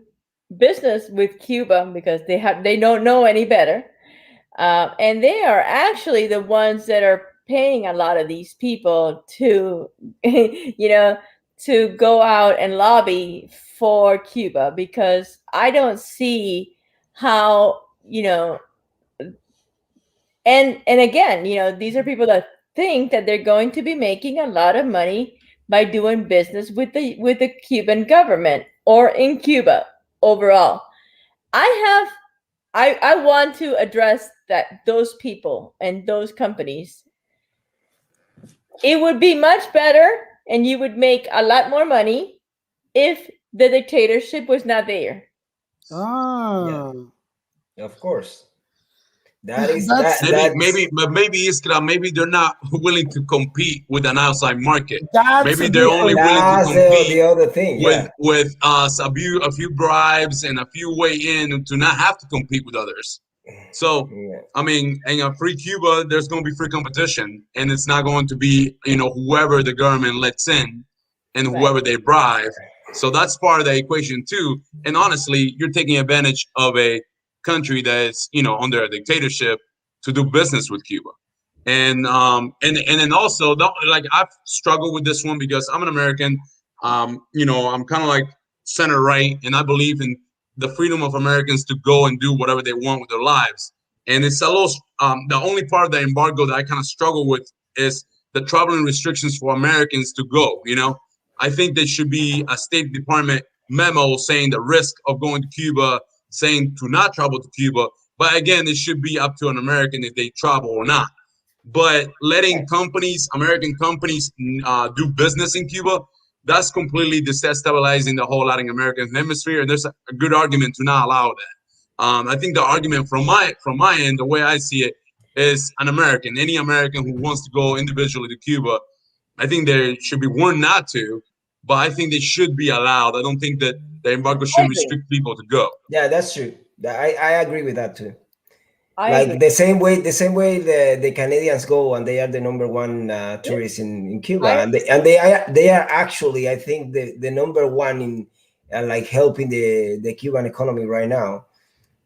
business with Cuba because they don't know any better, and they are actually the ones that are paying a lot of these people to, to go out and lobby for Cuba, because I don't see how, and again, these are people that think that they're going to be making a lot of money by doing business with the Cuban government or in Cuba overall. I want to address that those people and those companies. It would be much better and you would make a lot more money if the dictatorship was not there. Ah, Of course. That is that's maybe Iskra, maybe they're not willing to compete with an outside market. that's Maybe a they're only different. willing to that's compete the other thing. Yeah. with us a few bribes and a few way in to not have to compete with others. So Yeah. I mean, in a free Cuba, there's going to be free competition, and it's not going to be whoever the government lets in and whoever Right. they bribe. So that's part of the equation too. And honestly, you're taking advantage of a country that's under a dictatorship to do business with Cuba. And then also like I've struggled with this one because I'm an American. I'm kind of like center right, and I believe in the freedom of Americans to go and do whatever they want with their lives. And it's a little the only part of the embargo that I kind of struggle with is the traveling restrictions for Americans to go. I think there should be a State Department memo saying the risk of going to Cuba, saying to not travel to Cuba. But again, it should be up to an American if they travel or not. But letting companies, American companies, do business in Cuba, that's completely destabilizing the whole Latin American hemisphere. And there's a good argument to not allow that. I think the argument from my end, the way I see it, is an American, any American who wants to go individually to Cuba, I think they should be warned not to, but I think they should be allowed. I don't think that the embargo I should agree. restrict people to go. Yeah, that's true. I agree with that too. I Like agree. the same way the Canadians go and they are the number one tourists in Cuba, I and they are actually, I think, the number one in like helping the Cuban economy right now.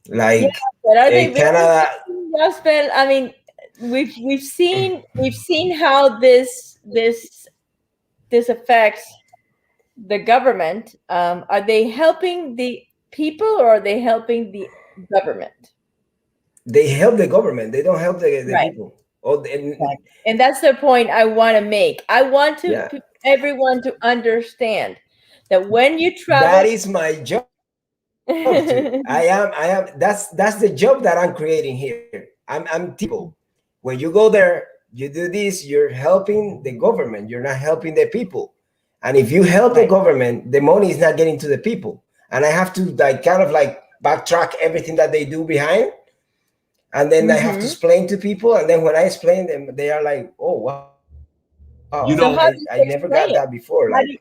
Yeah, Like but are they really Canada. gospel? I mean, we've seen how this affects the government. Are they helping the people or are they helping the government? They help the government. They don't help the Right. people. Oh, And that's the point I want to make. I want yeah, everyone to understand that when you travel, that is my job too. I am. That's the job that I'm creating here. I'm people. When you go there, you do this. You're helping the government. You're not helping the people. And if you help the Right. government, the money is not getting to the people. And I have to like kind of like backtrack everything that they do behind. And then I have to Mm-hmm. explain to people. And then when I explain them, they are like, oh wow, You I So know, how do never you got that explain before. it? Like How do you,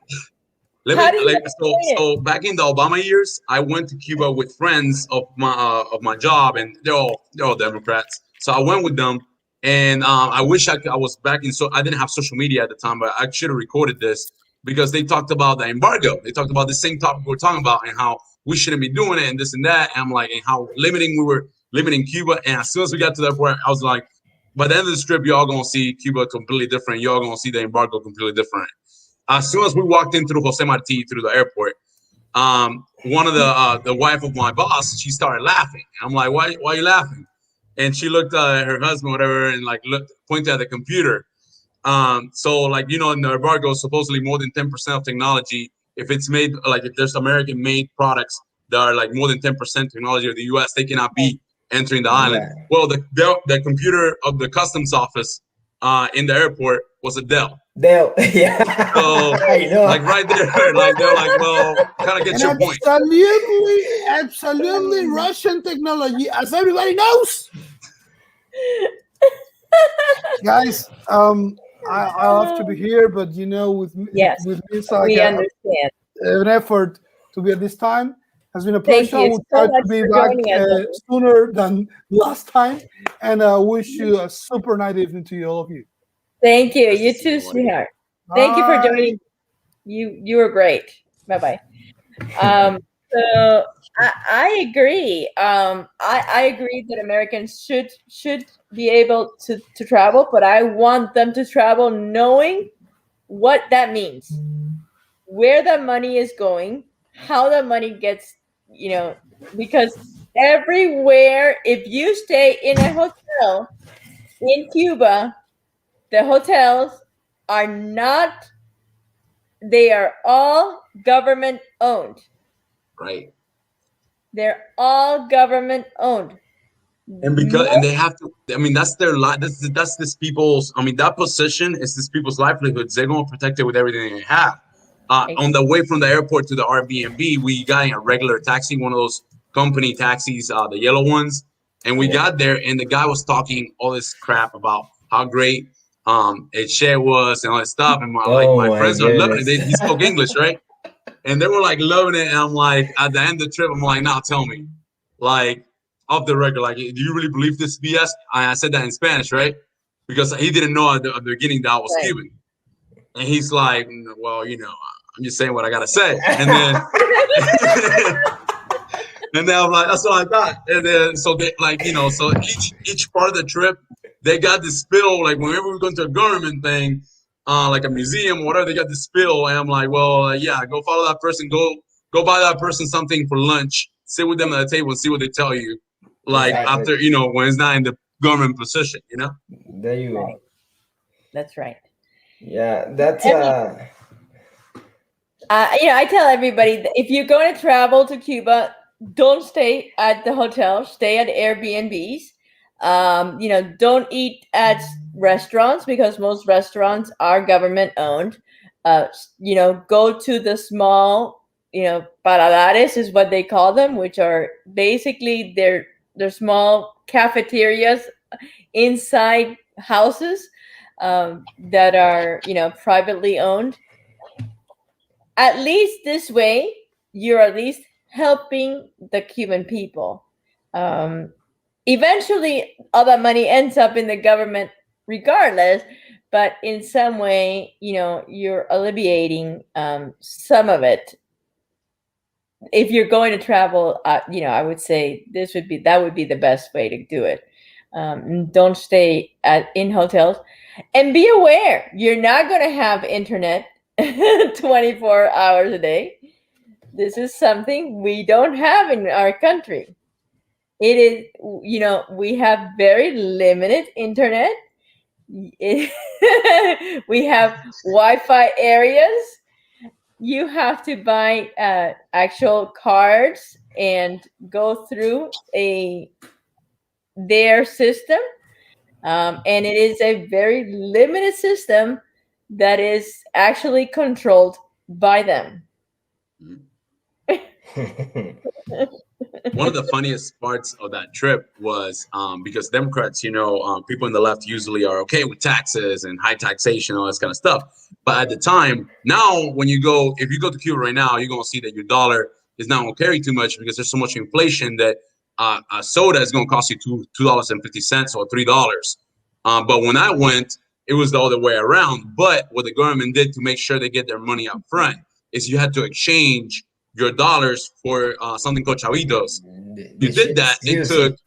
let how me do you like explain it? so back in the Obama years, I went to Cuba with friends of my job, and they're all Democrats. So I went with them, and I wish I was back in. So I didn't have social media at the time, but I should have recorded this because they talked about the embargo. They talked about the same topic we're talking about and how we shouldn't be doing it and this and that. And I'm like, and how limiting we were living in Cuba. And as soon as we got to that point, I was like, by the end of the trip, y'all gonna see Cuba completely different. Y'all gonna see the embargo completely different. As soon as we walked in through Jose Marti through the airport, one of the wife of my boss, she started laughing. I'm like, why are you laughing? And she looked at her husband, whatever, and like looked, pointed at the computer. So like in the embargo, supposedly more than 10% of technology, if it's made like if there's American made products that are like more than 10% technology of the US, they cannot be entering the island. yeah. Well, the computer of the customs office in the airport was a Dell. They'll, yeah, So I know. like right there, like they're like, well, kind of get And your point. absolutely Russian technology, as everybody knows. Guys, I love to be here, but Yes, with me, it's like we understand. an effort to be at this time. Has been a Thank pleasure. you We'll so try much to be for back joining us. sooner than last time, and wish you a super night evening to all of you. Thank you. Nice to You see too, you, buddy. sweetheart. Thank you for Bye. joining. You were great. Bye bye. Um, so I agree. I agree that Americans should be able to travel, but I want them to travel knowing what that means, where the money is going, how the money gets, because everywhere, if you stay in a hotel in Cuba, the hotels are not, they are all government owned. Right. They're all government owned. And they have to. I mean, that's their life. That's this people's. I mean, that position is this people's livelihoods. They're gonna protect it with everything they have. On the way from the airport to the Airbnb, we got in a regular taxi, one of those company taxis, the yellow ones, and we got there, and the guy was talking all this crap about how great it share was and all that stuff, and Oh my my friends are loving it. goodness. He spoke English, right? And they were like loving it. And I'm like, at the end of the trip, I'm like, now tell me, like, off the record, like, do you really believe this BS? I said that in Spanish, right? Because he didn't know at the beginning that I was Right. Cuban. And he's like, well, I'm just saying what I gotta say. And then and then I'm like, that's what I thought. And then so they like, so each part of the trip, they got this spill. Like whenever we go to a government thing, like a museum or whatever, they got this spill. And I'm like, well, yeah, go follow that person, go buy that person something for lunch, sit with them at the table and see what they tell you. Like Exactly. after, when it's not in the government position. There you Right. go. That's right. Yeah, that's I mean, I tell everybody that if you're going to travel to Cuba, don't stay at the hotel. Stay at Airbnbs. Don't eat at restaurants because most restaurants are government owned. Go to the small, paladares is what they call them, which are basically they're small cafeterias inside houses that are privately owned. At least this way, you're at least helping the Cuban people. Um, Eventually, all that money ends up in the government regardless, but in some way, you're alleviating some of it. If you're going to travel, I would say that would be the best way to do it. Don't stay in hotels, and be aware you're not going to have internet 24 hours a day. This is something we don't have in our country. It is, we have very limited internet. We have Wi-Fi areas. You have to buy actual cards and go through their system, and it is a very limited system that is actually controlled buy them. One of the funniest parts of that trip was because Democrats, people in the left usually are okay with taxes and high taxation, all this kind of stuff. But at the time, now when if you go to Cuba right now, you're gonna see that your dollar is not gonna carry too much because there's so much inflation that a soda is gonna cost you $2.50 or $3. But when I went, it was the other way around. But what the government did to make sure they get their money up front is you had to exchange your dollars for something called chavitos. You did that, it took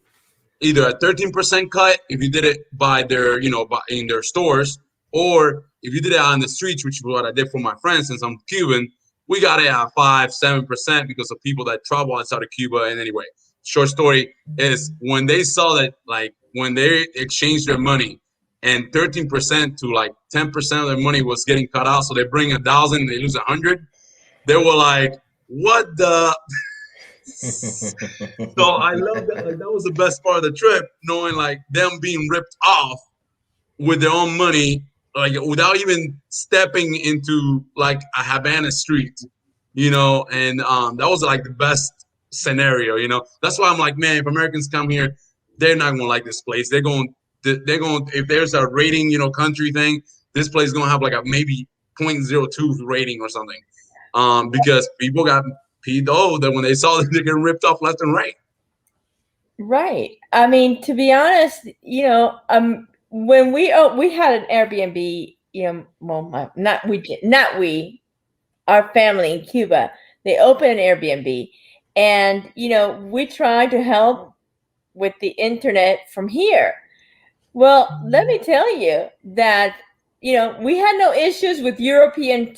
either a 13% cut if you did it by their, in their stores, or if you did it on the streets, which is what I did for my friends since I'm Cuban, we got it at 5-7% because of people that travel outside of Cuba. And anyway, short story is when they saw that, like when they exchanged their money and 13% to like 10% of their money was getting cut out, so they bring 1,000 and they lose 100, they were like, what the? So I love that. Like that was the best part of the trip, knowing like them being ripped off with their own money, like without even stepping into like a Havana street, and that was like the best scenario. That's why I'm like, man, if Americans come here, they're not gonna like this place. They're going, if there's a rating, country thing, this place is gonna have like a maybe 0.02 rating or something. Because people got peed off that when they saw that they're getting ripped off left and right. Right. I mean, to be honest, when we had an Airbnb, well, not we, our family in Cuba, they opened an Airbnb, and we tried to help with the internet from here. Well, let me tell you that we had no issues with European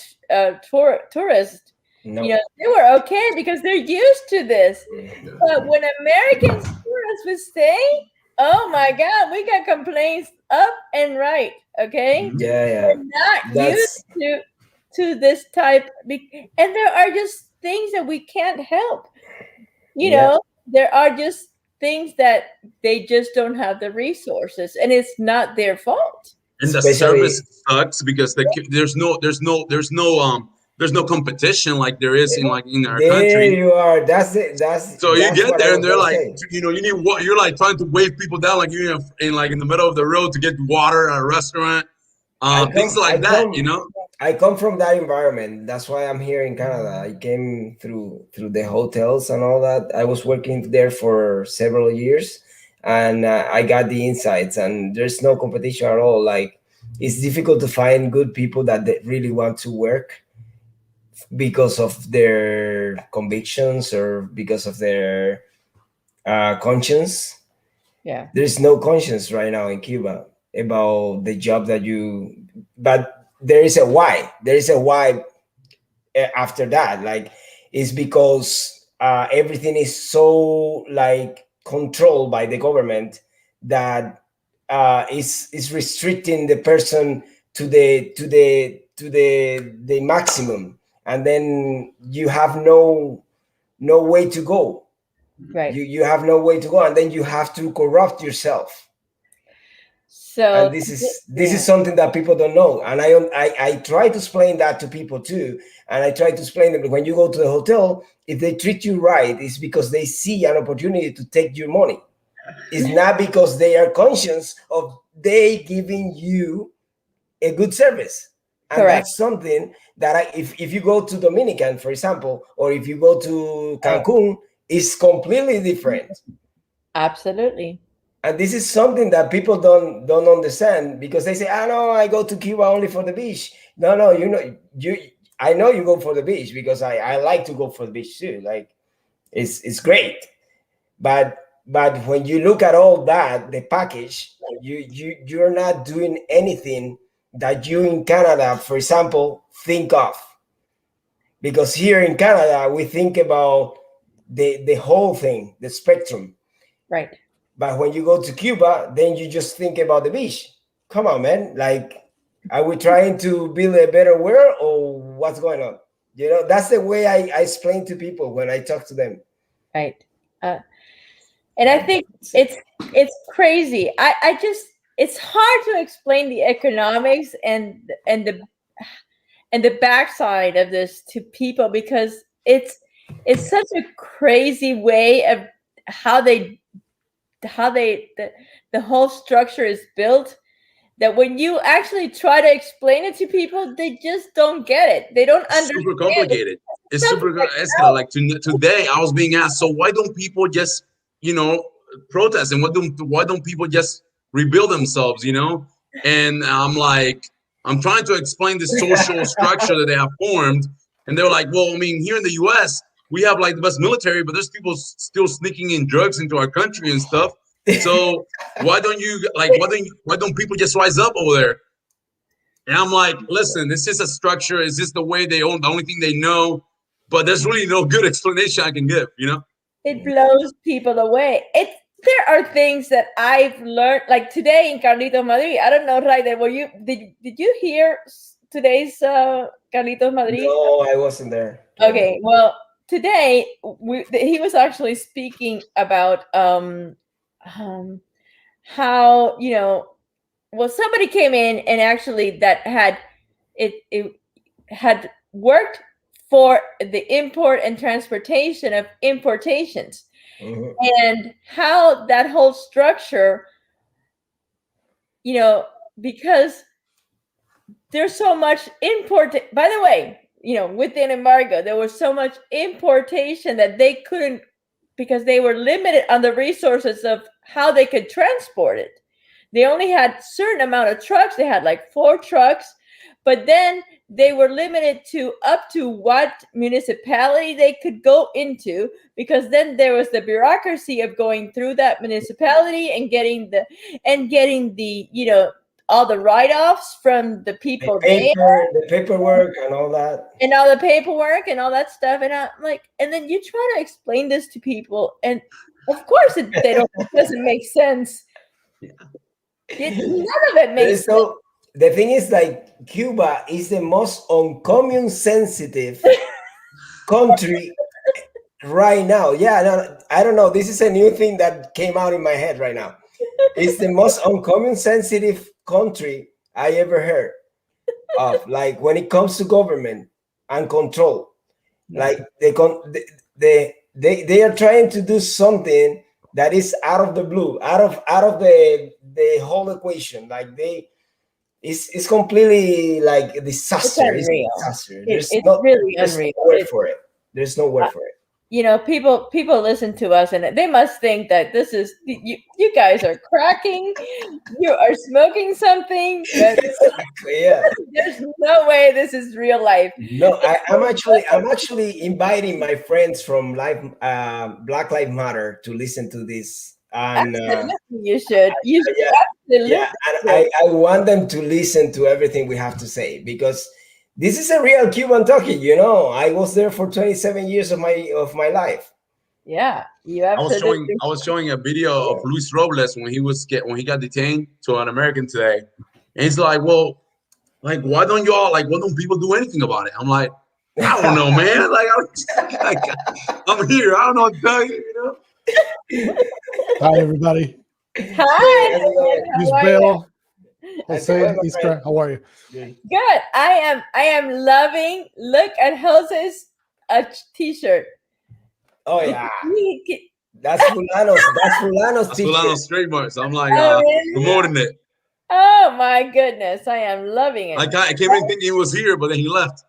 tourists. No. They were okay because they're used to this. But when American tourists would stay, oh my God, we got complaints up and right. Okay, Yeah. we're not used to this type, and there are just things that we can't help. There are just things that they just don't have the resources, and it's not their fault. And the service sucks because there's no competition like there is in our country. There you are. That's it. So you get there and they're like, you need what? You're like trying to wave people down like you're in the middle of the road to get water at a restaurant. Things like that. I come from that environment. That's why I'm here in Canada. I came through the hotels and all that. I was working there for several years, and I got the insights. And there's no competition at all. Like it's difficult to find good people that really want to work because of their convictions or because of their conscience. Yeah, there's no conscience right now in Cuba about the job but there is a why. There is a why after that. Like it's because everything is so like controlled by the government that is restricting the person to the maximum, and then you have no way to go. right. You have no way to go, and then you have to corrupt yourself. So and this is something that people don't know, and I try to explain that to people too, and I try to explain that when you go to the hotel, if they treat you right, it's because they see an opportunity to take your money. It's not because they are conscious of they giving you a good service. And correct. That's something that if you go to Dominican, for example, or if you go to Cancun, it's completely different. Absolutely. And this is something that people don't understand, because they say, no, I go to Cuba only for the beach. No, I know you go for the beach because I like to go for the beach too. Like it's great. But when you look at all that, the package, you're not doing anything that you in Canada, for example, think of. Because here in Canada, we think about the whole thing, the spectrum. Right. But when you go to Cuba, then you just think about the beach. Come on, man. Like, are we trying to build a better world, or what's going on? That's the way I explain to people when I talk to them. Right. And I think it's crazy. I just, it's hard to explain the economics and and the backside of this to people, because it's such a crazy way of how the whole structure is built, that when you actually try to explain it to people, they just don't get it. They don't understand. Super complicated. It's super good. Like today, I was being asked, so why don't people just, protest, and why don't people just rebuild themselves, And I'm like, I'm trying to explain the social structure that they have formed, and they're like, well, I mean, here in the U.S., we have like the best military, but there's people still sneaking in drugs into our country and stuff. So why don't people just rise up over there? And I'm like, listen, it's just a structure. It's just the way they own, the only thing they know. But there's really no good explanation I can give, It blows people away. There are things that I've learned, like today in Carlitos Madrid. I don't know, right? Did you hear today's Carlitos Madrid? No, I wasn't there. Okay, well, today he was actually speaking about how well, somebody came in and actually that had it had worked for the import and transportation of importations, and how that whole structure, because there's so much import. By the way, within embargo, there was so much importation that they couldn't, because they were limited on the resources of how they could transport it. They only had certain amount of trucks. They had like 4 trucks, but then they were limited to up to what municipality they could go into, because then there was the bureaucracy of going through that municipality and getting the all the write-offs from the people the paperwork and all that. And all the paperwork and all that stuff. And I'm like, and then you try to explain this to people, and of course it doesn't make sense. None of it makes sense. The thing is, like, Cuba is the most uncommon sensitive country right now. Yeah, no, I don't know. This is a new thing that came out in my head right now. It's the most uncommon sensitive country I ever heard of. Like, when it comes to government and control, like they are trying to do something that is out of the blue, out of the whole equation. Like it's completely like a disaster. It's a disaster. It's really unreal. There's no word for it. There's no word for it. People listen to us and they must think that this is you guys are cracking, you are smoking something. Yeah. There's no way this is real life. No, I'm actually inviting my friends from Black Lives Matter to listen to this. And you should. Yeah, and I want them to listen to everything we have to say, because this is a real Cuban talking. I was there for 27 years of my life. Yeah, you have. I was showing a video of Luis Robles when he got detained to an American today, and he's like, "Well, like, why don't people do anything about it?" I'm like, I don't know, man. I'm here. I don't know what to tell you. Hi, everybody. Hi. Miss Bell. Jose, Iskra, how are you? Good. I am loving. Look at Jose's t-shirt. Oh yeah. That's Fulano's t-shirt. Fulano's trademark. So I'm like promoting it. Oh my goodness, I am loving it. I can't even think he was here, but then he left.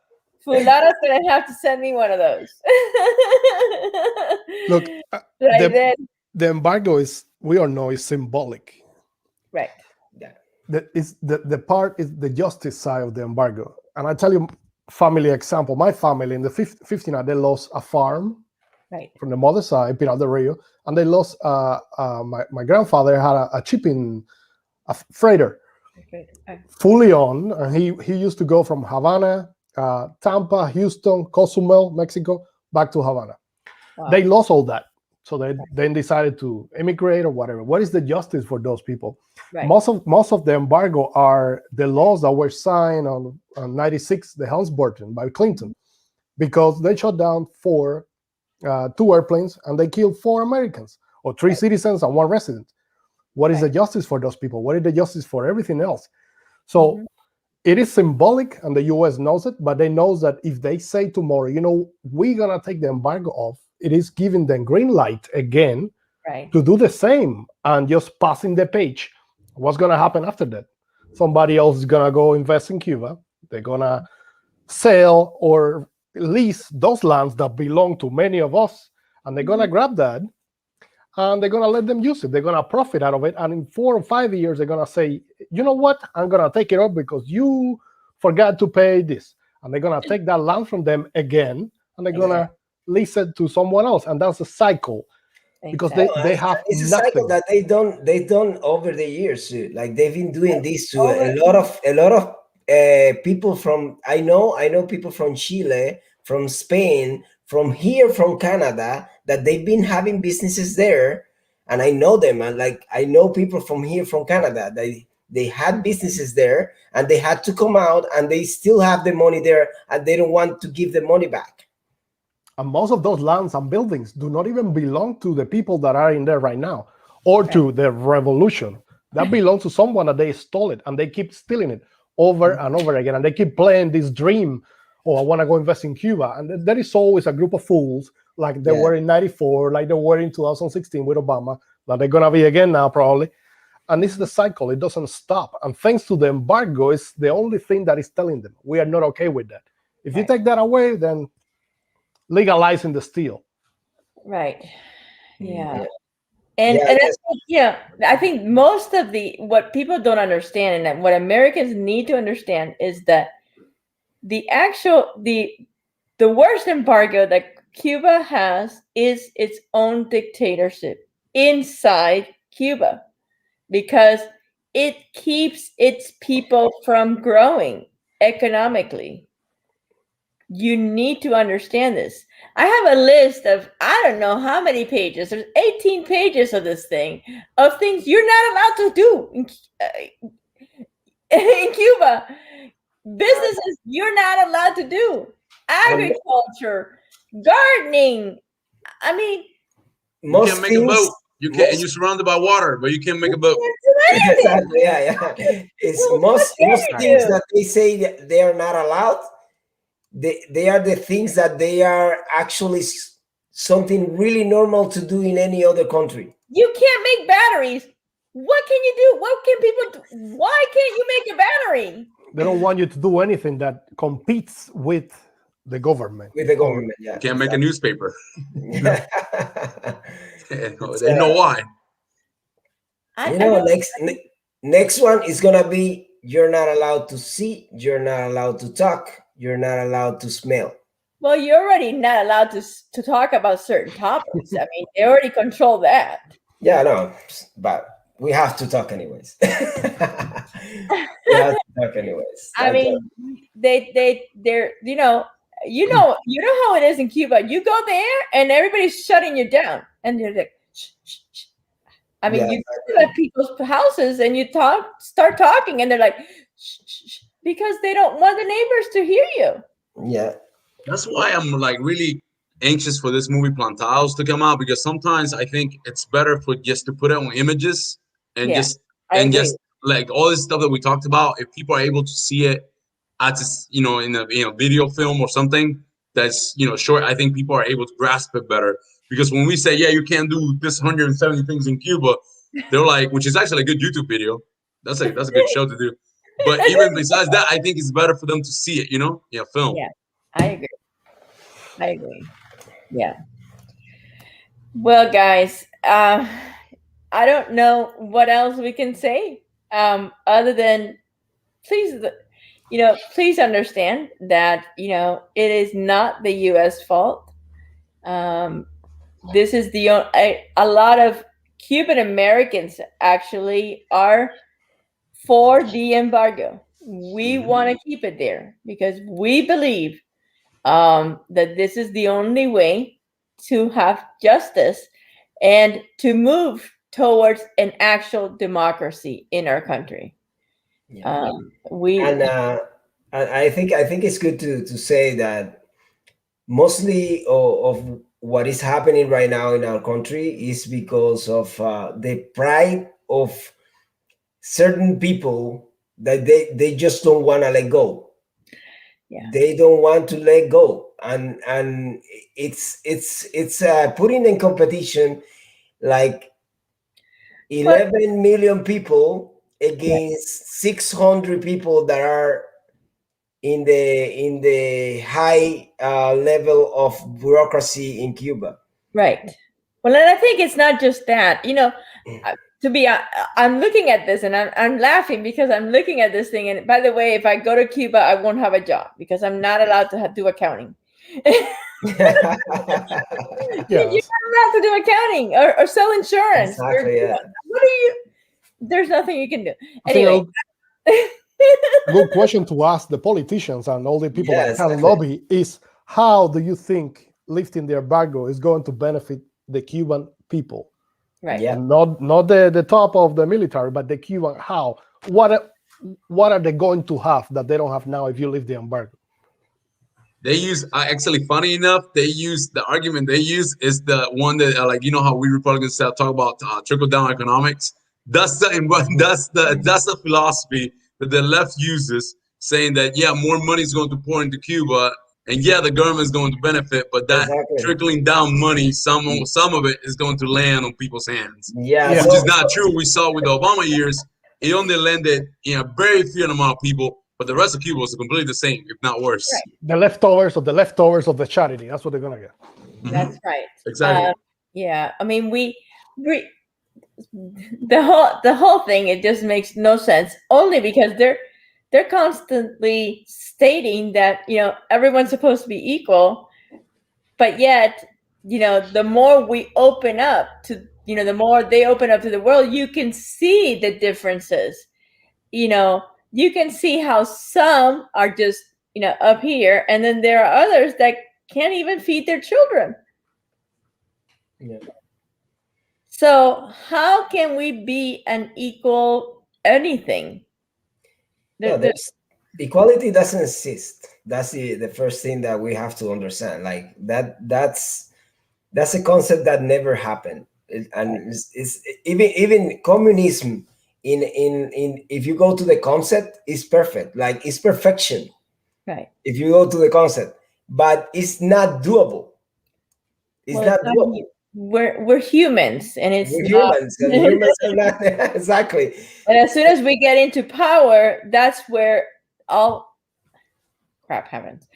Fulano's gonna have to send me one of those. Look, the embargo is, we all know, is symbolic. Right. Yeah. The part is the justice side of the embargo. And I tell you, family example. My family in the 59, they lost a farm. Right. From the mother's side, Pinar del Rio, and they lost. My grandfather had a shipping, a freighter, fully on, and he used to go from Havana, Tampa, Houston, Cozumel, Mexico, back to Havana. Wow. They lost all that, so they then decided to immigrate or whatever. What is the justice for those people? Right. Most of the embargo are the laws that were signed on 96, the Helms-Burton by Clinton, because they shut down 2 airplanes and they killed 4 Americans, or 3 citizens and 1 resident. What is the justice for those people? What is the justice for everything else? So it is symbolic, and the US knows it, but they know that if they say tomorrow, we're going to take the embargo off, it is giving them green light again to do the same and just passing the page. What's going to happen after that? Somebody else is going to go invest in Cuba. They're going to sell or lease those lands that belong to many of us, and they're going to grab that and they're going to let them use it. They're going to profit out of it. And in 4 or 5 years, they're going to say, you know what? I'm going to take it off because you forgot to pay this. And they're going to take that land from them again, and they're going to lease it to someone else. And that's a cycle. Because they have it's a nothing. cycle that they done over the years. Like they've been doing this to a lot of people from I know people from Chile, from Spain, from here, from Canada, that they've been having businesses there, and I know them. And like I know people from here, from Canada, they had businesses there, and they had to come out, and they still have the money there, and they don't want to give the money back. And most of those lands and buildings do not even belong to the people that are in there right now, or to the revolution. That belongs to someone that they stole it, and they keep stealing it over and over again. And they keep playing this dream, oh, I want to go invest in Cuba. And there is always a group of fools, like they were in 94, like they were in 2016 with Obama, like they're going to be again now probably. And this is the cycle. It doesn't stop. And thanks to the embargo, it's the only thing that is telling them, we are not okay with that. If you take that away, then legalizing the steal. Right. Yeah. And I think most of what people don't understand, and what Americans need to understand, is that the worst embargo that Cuba has is its own dictatorship inside Cuba, because it keeps its people from growing economically. You need to understand this. I have a list of, I don't know how many pages. There's 18 pages of this thing, of things you're not allowed to do in Cuba. Businesses you're not allowed to do. Agriculture, gardening. I mean, you can't make a boat. You can't, and you're surrounded by water, but you can't make a boat. Exactly. Yeah. It's most things that they say that they are not allowed. They are the things that they are actually something really normal to do in any other country. You can't make batteries. What can you do? What can people do? Why can't you make a battery? They don't want you to do anything that competes with the government. With the government, You can't make a newspaper. They know why. Next one is gonna be, you're not allowed to see, you're not allowed to talk, you're not allowed to smell. Well, you're already not allowed to talk about certain topics. I mean, they already control that. Yeah, no, but we have to talk anyways. We have to talk anyways. I mean, they're you know how it is in Cuba. You go there and everybody's shutting you down, and they're like, shh, shh, shh. I mean, you go to people's houses and you start talking, and they're like, shh, shh, shh, because they don't want the neighbors to hear you. Yeah, that's why I'm like really anxious for this movie Plantados to come out, because sometimes I think it's better for just to put it on images and just like all this stuff that we talked about. If people are able to see it as in a video film or something that's short, I think people are able to grasp it better. Because when we say, yeah, you can't do this 170 things in Cuba, they're like, which is actually a good YouTube video. That's a good show to do. But even besides that, I think it's better for them to see it, film. Yeah, I agree. Yeah. Well, guys, I don't know what else we can say other than please understand that, it is not the U.S. fault. This is a lot of Cuban Americans actually are for the embargo. We want to keep it there because we believe that this is the only way to have justice and to move towards an actual democracy in our country. Yeah. I think it's good to say that mostly of what is happening right now in our country is because of the pride of certain people that they just don't want to let go. Yeah. They don't want to let go, and it's putting in competition like 11 million people against 600 people that are in the high level of bureaucracy in Cuba. Right. Well, and I think it's not just that. I'm looking at this and I'm laughing because I'm looking at this thing. And by the way, if I go to Cuba, I won't have a job because I'm not allowed to do accounting. Yes. You're not allowed to do accounting or sell insurance. Exactly. Yeah. What are you? There's nothing you can do. I think Anyway. a good question to ask the politicians and all the people that can lobby is, how do you think lifting the embargo is going to benefit the Cuban people? Right. Yeah. And not the top of the military, but the Cuban. How? What are they going to have that they don't have now if you lift the embargo? They use actually, funny enough, they use the argument they use is the one that like, you know how we Republicans talk about trickle down economics. That's the philosophy that the left uses, saying that more money is going to pour into Cuba, and the government is going to benefit, but that trickling down money, some of it is going to land on people's hands. Yeah, which is not true. We saw with the Obama years, it only landed a very few amount of people. But the rest of Cuba was completely the same, if not worse. Right. The leftovers of the charity. That's what they're gonna get. That's right. Exactly. Yeah. I mean, we the whole thing, it just makes no sense. Only because they're constantly stating that everyone's supposed to be equal, but yet the more we open up to the more they open up to the world, you can see the differences. You can see how some are just, up here, and then there are others that can't even feed their children. Yeah. So how can we be an equal anything? Equality doesn't exist. That's the first thing that we have to understand. Like that's a concept that never happened. It's even communism. In if you go to the concept, it's perfect. Like it's perfection. Right. If you go to the concept, but it's not doable. It's not doable. We're humans, and we're humans, and humans are not exactly. And as soon as we get into power, that's where all crap happens.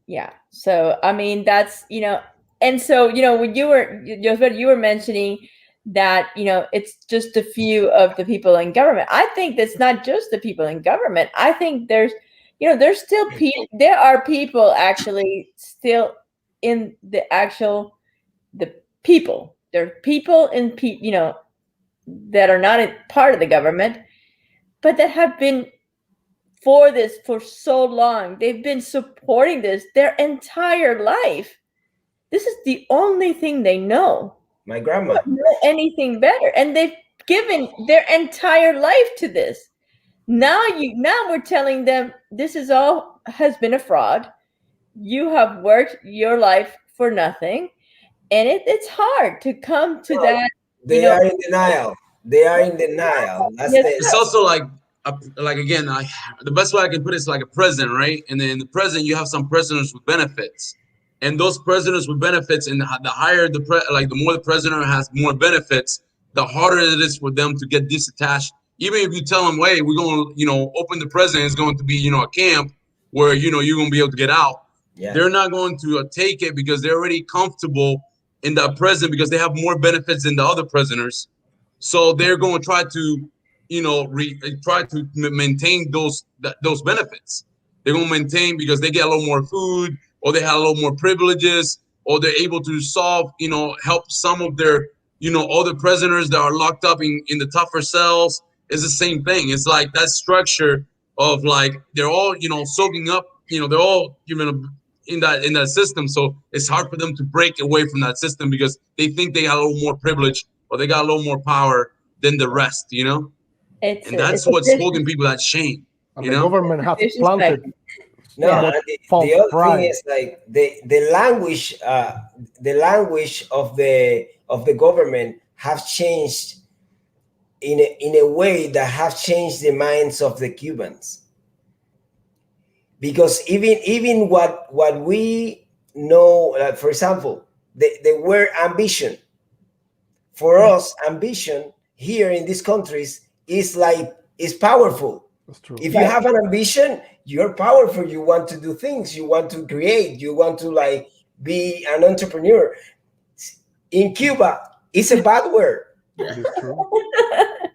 Yeah. So I mean, that's and so when you were mentioning that it's just a few of the people in government. I think that's not just the people in government. I think there's still there are people actually still in the people. There are people in that are not a part of the government, but that have been for this for so long. They've been supporting this their entire life. This is the only thing they know. My grandma. They don't know anything better, and they've given their entire life to this. Now we're telling them this is all has been a fraud. You have worked your life for nothing, and it's hard to come to that. They are in denial. They are in denial. It's also like again, the best way I can put it is like a president, right? And then in the president, you have some prisoners with benefits. And those prisoners with benefits, and the higher the more the president has more benefits, the harder it is for them to get disattached. Even if you tell them, "Hey, we're going to, open the president is going to be, a camp where you're going to be able to get out." Yeah. They're not going to take it because they're already comfortable in that prison because they have more benefits than the other prisoners. So they're going to try to, try to maintain those benefits. They're going to maintain because they get a little more food, or they have a little more privileges, or they're able to solve, help some of their, other prisoners that are locked up in the tougher cells. It's the same thing. It's like that structure of like, they're all, soaking up, they're all, in that system. So it's hard for them to break away from that system because they think they got a little more privilege or they got a little more power than the rest, and that's what's holding people at shame. And the government has planted. No, the other thing is like the language of the government have changed in a way that have changed the minds of the Cubans. Because even what we know, for example, the word ambition. For us, ambition here in these countries is powerful. That's true. If you have an ambition, you're powerful. You want to do things. You want to create. You want to be an entrepreneur. In Cuba, it's a bad word. It is true.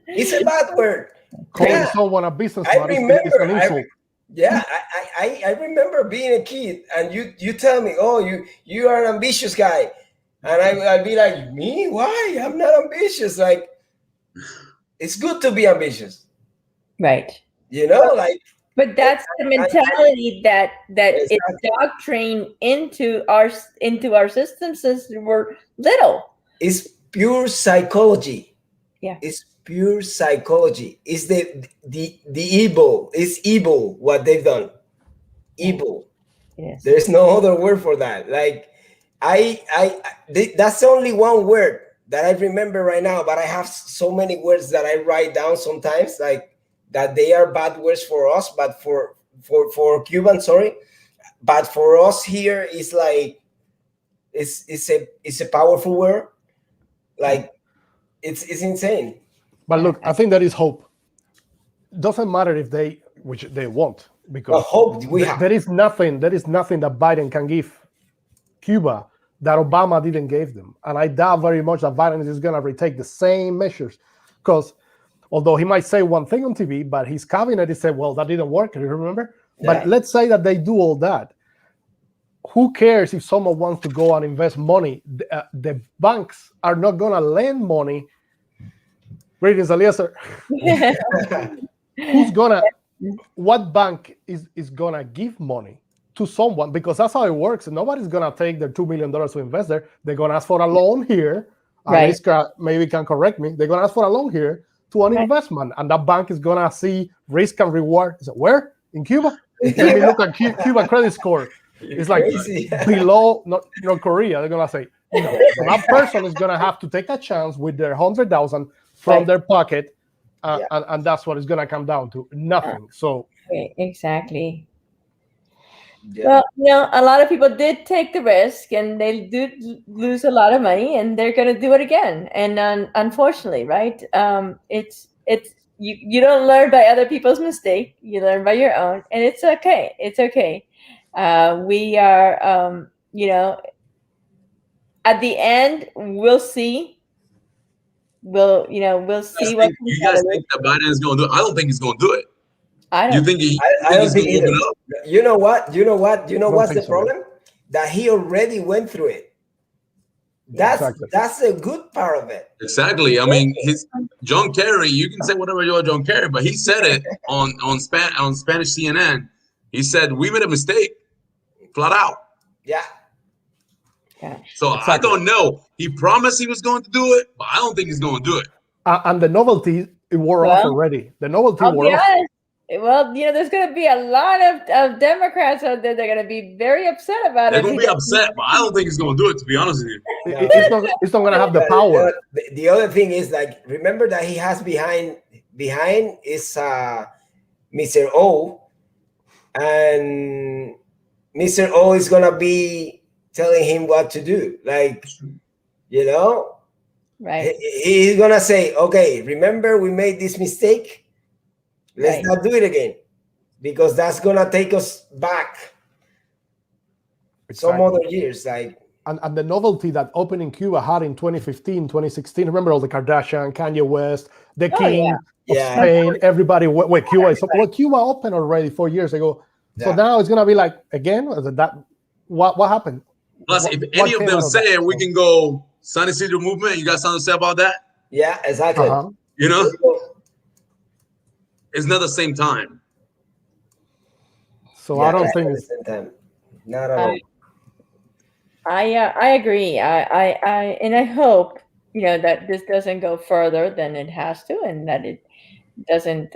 It's a bad word. Calling someone a businessman is an insult. I remember being a kid, and you tell me, oh, you are an ambitious guy, and I'd be like, me? Why? I'm not ambitious. Like, it's good to be ambitious, Right? But that's the mentality that exactly. is doctrined into our system since we're little. It's pure psychology. Yeah, it's pure psychology. It's the evil. It's evil what they've done. Evil. Yes. There's no other word for that. That's only one word that I remember right now, but I have so many words that I write down sometimes, that they are bad words for us, but for Cuban, sorry, but for us here is it's a powerful word. It's insane. But look, I think there is hope. Doesn't matter if which they won't, because hope we have. There is nothing that Biden can give Cuba that Obama didn't give them. And I doubt very much that Biden is going to retake the same measures, because although he might say one thing on TV, but his cabinet is said, well, that didn't work. You remember? Yeah. But let's say that they do all that. Who cares if someone wants to go and invest money? The banks are not going to lend money. Greetings, Eliezer. What bank is going to give money to someone? Because that's how it works. Nobody's going to take their $2 million to invest there. They're going to ask for a loan here. Right. Aliska maybe can correct me. They're going to ask for a loan here to an investment. And that bank is going to see risk and reward. Is it where? In Cuba? Let me look at Cuba credit score. It's like below North Korea. They're going to say, no. So that person is going to have to take a chance with their 100,000 from their pocket. And that's what it's going to come down to. Nothing. So exactly. Yeah. Well, a lot of people did take the risk, and they did lose a lot of money, and they're going to do it again. And unfortunately, right? It's you don't learn by other people's mistake. You learn by your own, and it's okay. It's okay. We are, at the end, we'll see. We'll see what you guys think that Biden is going to do it? I don't think he's going to do it. I don't. You think I don't think either. You know what? You know what's the problem? That he already went through it. That's a good part of it. Exactly. I mean, John Kerry. You can say whatever you want, John Kerry, but he said it on Spanish CNN. He said we made a mistake, flat out. Yeah. So I don't know. He promised he was going to do it, but I don't think he's going to do it. And the novelty wore off already. The novelty wore off. Well, there's going to be a lot of Democrats out there. They're going to be very upset about it. They're going to be upset, but I don't think he's going to do it, to be honest with you. It's not going to have the power. The other thing is, remember that he has behind is Mr. O, and Mr. O is going to be telling him what to do. Right. He's going to say, okay, remember we made this mistake? Let's not do it again, because that's going to take us back some other years. And the novelty that opening Cuba had in 2015, 2016, remember all the Kardashian, Kanye West, the King of Spain, everybody, wait, Cuba opened already 4 years ago. Yeah. So now it's going to be like, again, what happened? Plus, if any of them say it, we can go San Isidro movement. You got something to say about that? Yeah, exactly. It's not the same time. So I don't think it's the same time. Not at all. I agree. And I hope that this doesn't go further than it has to, and that it doesn't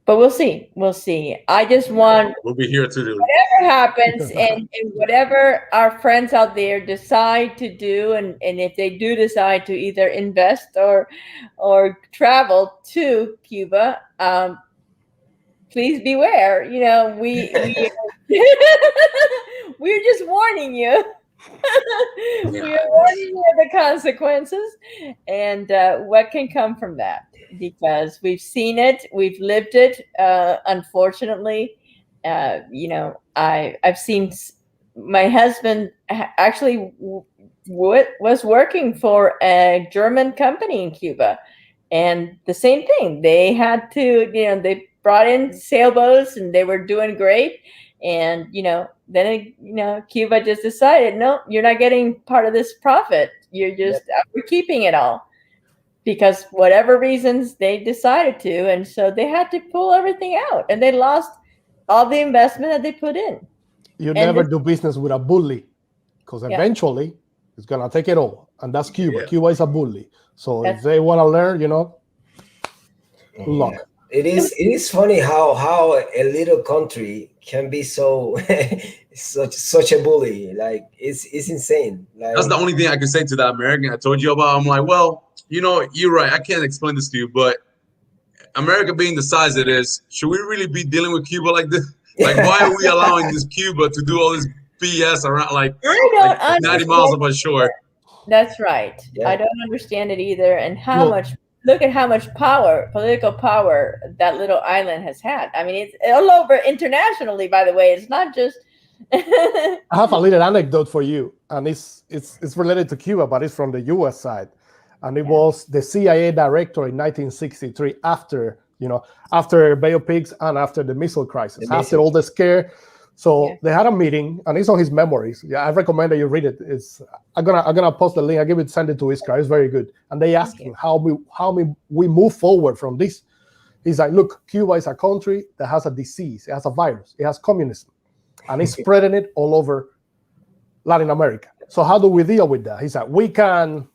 But we'll see. We'll see. I just want We'll be here to do. whatever happens, and whatever our friends out there decide to do, and if they do decide to either invest or travel to Cuba, please beware. You know, we're just warning you. We are warning you of the consequences and what can come from that, because we've seen it, we've lived it. Unfortunately, you know, I've seen my husband actually was working for a German company in Cuba, and the same thing. They had to, you know, they brought in sailboats and they were doing great. And, you know, then, you know, Cuba just decided, no, you're not getting part of this profit. You're just, we're keeping it all, because whatever reasons they decided to. And so they had to pull everything out, and they lost all the investment that they put in. You never do business with a bully, because eventually it's going to take it all. And that's Cuba. Yeah. Cuba is a bully. So if they want to learn, you know, look. It is funny how a little country can be so such a bully. Like it's insane. Like, that's the only thing I can say to that American I told you about. I'm like, well, you know, you're right. I can't explain this to you, but America being the size it is, should we really be dealing with Cuba like this? Like, why are we allowing this Cuba to do all this BS around like 90 miles of our shore? That's right. Yeah. I don't understand it either. And look at how much power, political power, that little island has had. I mean, it's all over internationally, by the way. It's not just. I have a little anecdote for you, and it's related to Cuba, but it's from the US side. And it was the CIA director in 1963, after Bay of Pigs and after the missile crisis, after all the scare. So they had a meeting, and it's on his memories. Yeah, I recommend that you read it. I'm gonna post the link. Send it to Iskra. It's very good. And they asked him how we move forward from this. He's like, look, Cuba is a country that has a disease. It has a virus. It has communism, and it's spreading it all over Latin America. So how do we deal with that? He's like, we can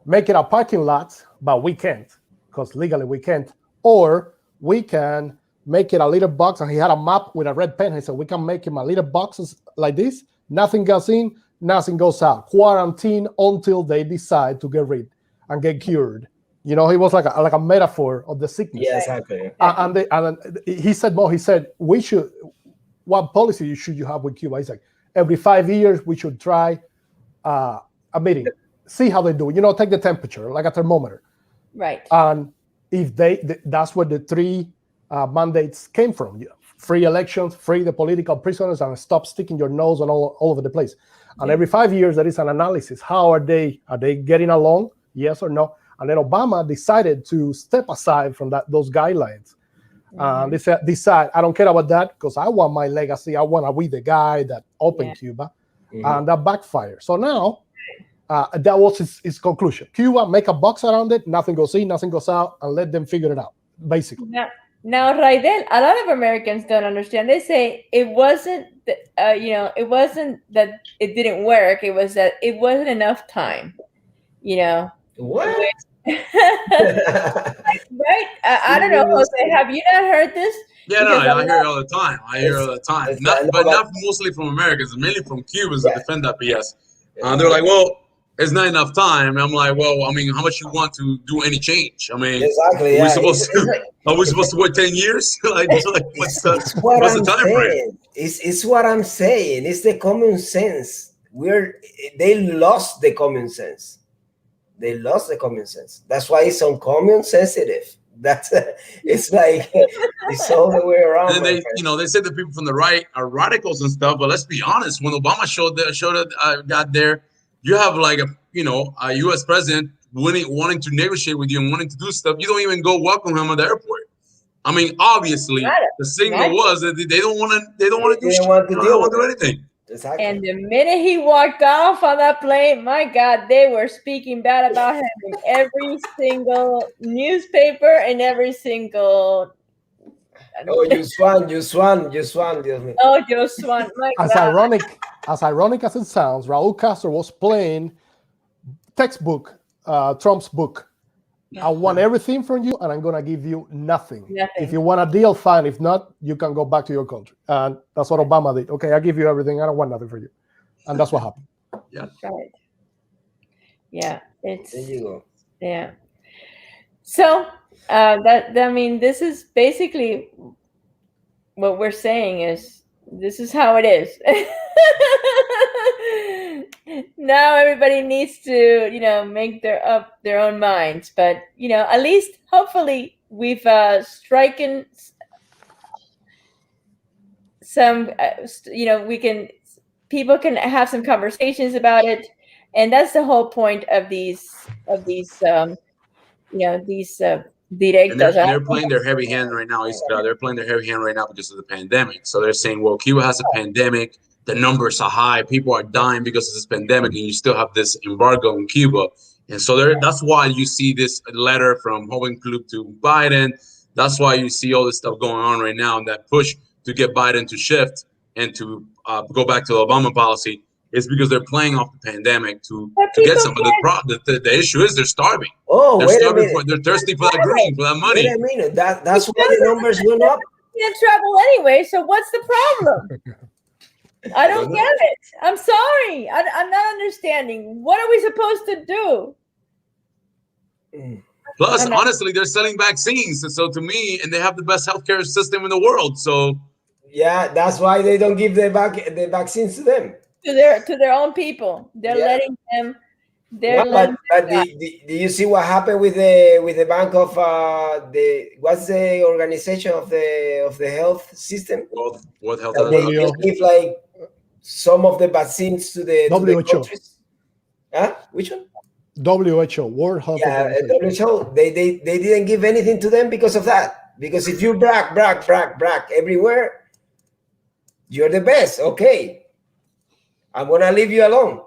make it a parking lot, but we can't, because legally we can't. Or we can make it a little box, and he had a map with a red pen. He said, we can make him a little boxes like this. Nothing goes in, nothing goes out. Quarantine until they decide to get rid and get cured. You know, he was like a metaphor of the sickness. Yeah, exactly. And he said, what policy should you have with Cuba? He's like, every 5 years, we should try a meeting, see how they do. You know, take the temperature, like a thermometer. Right. And if that's where the three mandates came from. Free elections, free the political prisoners, and stop sticking your nose on all over the place. And every 5 years, there is an analysis. How are they getting along? Yes or no? And then Obama decided to step aside from those guidelines. They said, decide, I don't care about that, because I want my legacy. I want to be the guy that opened Cuba. And that backfired. So now, that was his conclusion. Cuba, make a box around it. Nothing goes in, nothing goes out, and let them figure it out, basically. Now, Raidel, a lot of Americans don't understand. They say it wasn't, it wasn't that it didn't work. It was that it wasn't enough time. You know. What? Right? I don't know, Jose. Have you not heard this? Yeah, no, I hear it all the time. Not mostly from Americans, mainly from Cubans that defend that BS. They're like, well, it's not enough time. And I'm like, well, I mean, how much you want to do any change? I mean, exactly. Are we supposed to wait 10 years? What's the time frame? It's what I'm saying. It's the common sense. They lost the common sense. That's why it's uncommon sensitive. That's it's like it's all the way around. And they say the people from the right are radicals and stuff, but let's be honest. When Obama got there, you have like a U.S. president wanting to negotiate with you and wanting to do stuff. You don't even go welcome him at the airport. I mean, obviously, the signal was that they don't want to. They don't want to do shit. They don't want to do anything. Exactly. And the minute he walked off on that plane, my God, they were speaking bad about him in every single newspaper and every single. Oh, you swan. Oh, you swan. My God. As ironic as it sounds, Raul Castro was playing textbook, Trump's book, I want everything from you, and I'm gonna give you nothing. Nothing. If you want a deal, fine. If not, you can go back to your country. And that's what Obama did. Okay, I give you everything. I don't want nothing for you. And that's what happened. Yeah. Right. Yeah. It's There you go. yeah. So I mean, this is basically what we're saying is this is how it is. Now everybody needs to, make their own minds. But at least hopefully we've stricken some. People can have some conversations about it, and that's the whole point of these And they're playing their heavy hand right now. They're playing their heavy hand right now because of the pandemic. So they're saying, well, Cuba has a pandemic. The numbers are high. People are dying because of this pandemic, and you still have this embargo in Cuba. And so that's why you see this letter from Hovenklub to Biden. That's why you see all this stuff going on right now, and that push to get Biden to shift and to go back to the Obama policy is because they're playing off the pandemic to get some. But the issue is they're starving. Oh, they're wait starving a minute. They're thirsty for that green, for that money. Wait a minute. That's why the numbers went up. In trouble anyway. So what's the problem? I don't get it. I'm sorry. I'm not understanding. What are we supposed to do? Plus, honestly, they're selling vaccines. So to me, and they have the best healthcare system in the world. So yeah, that's why they don't give the vaccines to them. To their own people. They're letting them. But do you see what happened with the bank of what's the organization of the health system? World Health Organization. They give like some of the vaccines to the countries. Which one? WHO, World Health Organization. WHO. They didn't give anything to them because of that. Because if you brag everywhere, you're the best. Okay, I'm gonna leave you alone.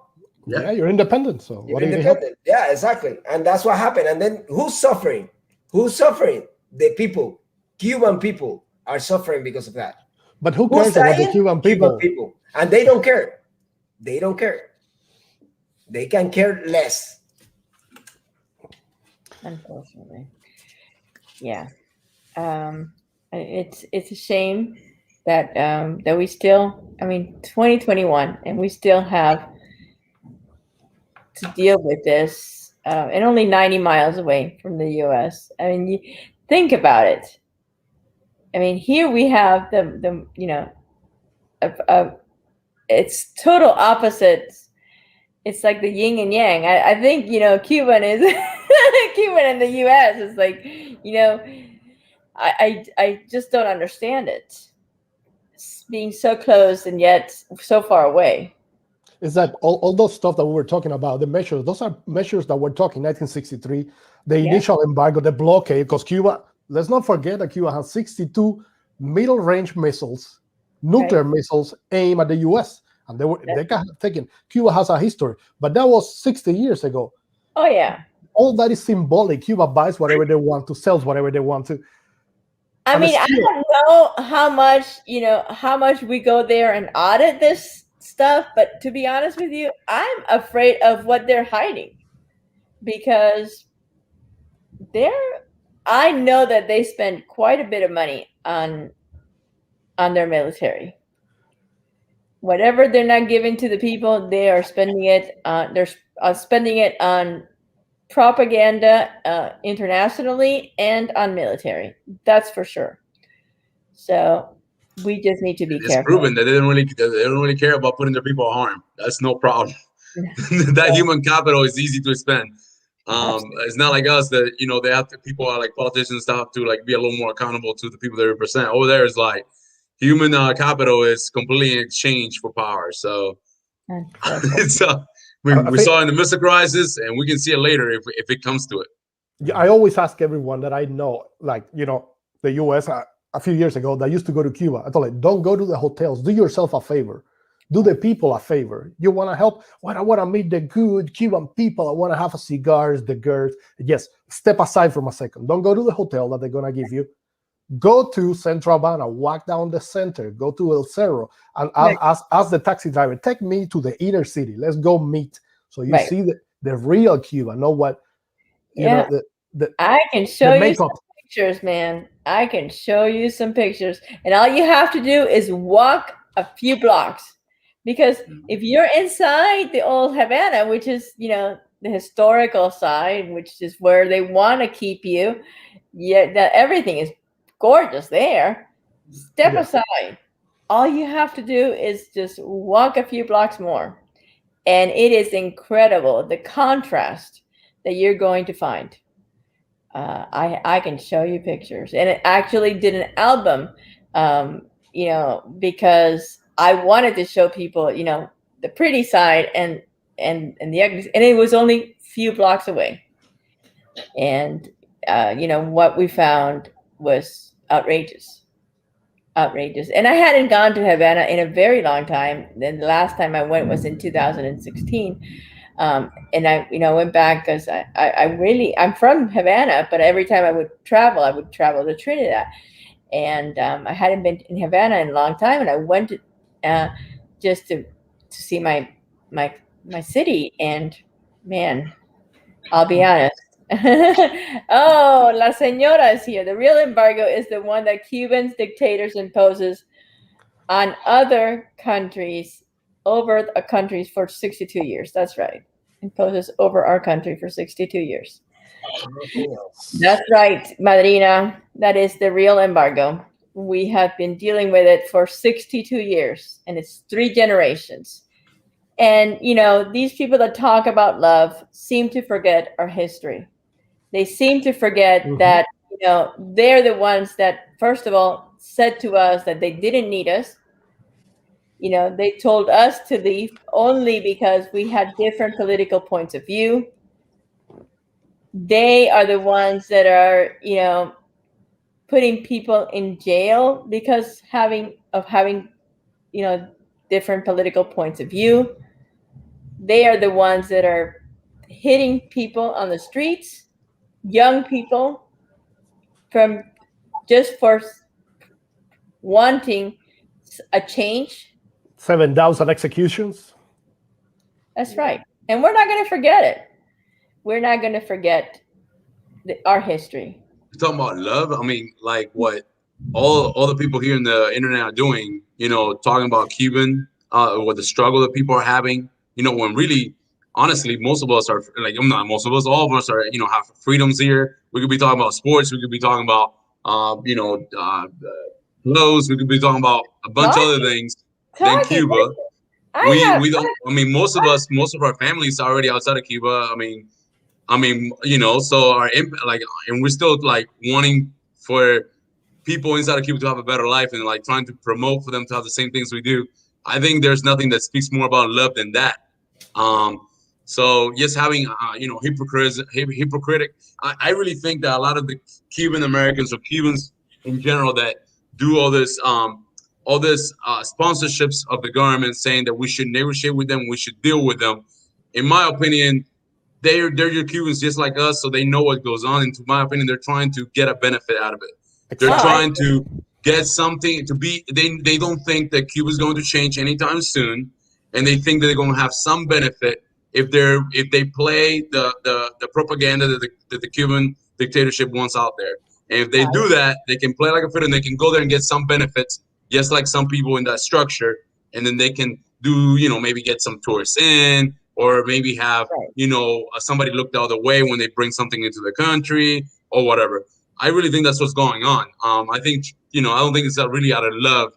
Yeah, you're independent. So you're independent. Yeah, exactly. And that's what happened. And then who's suffering? Who's suffering? The people. Cuban people are suffering because of that. But who cares about the Cuban people? Cuban people. And they don't care. They don't care. They can care less. Unfortunately. Yeah. It's a shame that that we still, 2021, and we still have to deal with this, and only 90 miles away from the U.S. You think about it. Here we have it's total opposites. It's like the yin and yang. I think Cuban is Cuban and the U.S. is like I just don't understand it. It's being so close and yet so far away. Is that all those stuff that we were talking about, the measures, those are measures that we're talking 1963, the initial embargo, the blockade, because Cuba, let's not forget that Cuba has 62 middle-range missiles, nuclear missiles aimed at the U.S. And they got taken. Cuba has a history, but that was 60 years ago. Oh, yeah. All that is symbolic. Cuba buys whatever they want to, sells whatever they want to. I don't know how much we go there and audit this stuff, but to be honest with you, I'm afraid of what they're hiding, because I know that they spend quite a bit of money on their military. Whatever they're not giving to the people, they are spending it. They're spending it on propaganda internationally and on military. That's for sure. So we just need to be careful. It's proven that they don't really care about putting their people at harm. That's no problem. That human capital is easy to spend. It's not like us that they have to, people are like politicians have to like be a little more accountable to the people they represent. Over there is like human capital is completely in exchange for power. So it's we saw in the missile crisis, and we can see it later if it comes to it. Yeah, I always ask everyone that I know, like the U.S. A few years ago that used to go to Cuba. I told them, don't go to the hotels. Do yourself a favor. Do the people a favor. You want to help? Well, I want to meet the good Cuban people. I want to have cigars, the girls. Yes, step aside from a second. Don't go to the hotel that they're going to give you. Go to Central Havana, walk down the center, go to El Cerro, and ask the taxi driver, take me to the inner city. Let's go meet. So you see the real Cuba, know what, I can show you makeup. some pictures, man. I can show you some pictures. And all you have to do is walk a few blocks. Because if you're inside the old Havana, which is, the historical side, which is where they want to keep you, that everything is gorgeous there. Step aside. All you have to do is just walk a few blocks more. And it is incredible, the contrast that you're going to find. I can show you pictures, and it actually did an album, because I wanted to show people, the pretty side and the ugly, and it was only a few blocks away. And what we found was outrageous. And I hadn't gone to Havana in a very long time. Then the last time I went was in 2016. And I went back because I'm from Havana, but every time I would travel to Trinidad. And I hadn't been in Havana in a long time, and I went just to see my city. And man, I'll be honest. Oh, La Señora is here. The real embargo is the one that Cubans dictators imposes on other countries, over a country for 62 years. That's right. Imposes over our country for 62 years. That's right, Madrina. That is the real embargo. We have been dealing with it for 62 years, and it's 3 generations. And, these people that talk about love seem to forget our history. They seem to forget that, they're the ones that, first of all, said to us that they didn't need us. They told us to leave only because we had different political points of view. They are the ones that are, putting people in jail because having different political points of view. They are the ones that are hitting people on the streets, young people, from just for wanting a change. 7,000 executions. That's right. And we're not going to forget it. We're not going to forget our history. You're talking about love? I mean, like what all the people here in the internet are doing, talking about Cuban, what the struggle that people are having, when really, honestly, most of us are like, not most of us, all of us are, have freedoms here. We could be talking about sports. We could be talking about, clothes. We could be talking about a bunch of other things than Cuba. We don't. I mean, most of our families are already outside of Cuba. I mean, so our impact, and we're still wanting for people inside of Cuba to have a better life and trying to promote for them to have the same things we do. I think there's nothing that speaks more about love than that. So just having hypocritic. I really think that a lot of the Cuban Americans or Cubans in general that do all this sponsorships of the government saying that we should negotiate with them, we should deal with them. In my opinion, they're your Cubans just like us, so they know what goes on. And to my opinion, they're trying to get a benefit out of it. They're trying to get something to be. They don't think that Cuba's going to change anytime soon, and they think that they're going to have some benefit if they play the propaganda that the Cuban dictatorship wants out there. And if they do that, they can play like a fiddle and they can go there and get some benefits, just like some people in that structure. And then they can do, maybe get some tourists in, or maybe have, somebody look the other way when they bring something into the country or whatever. I really think that's what's going on. I think, I don't think it's really out of love,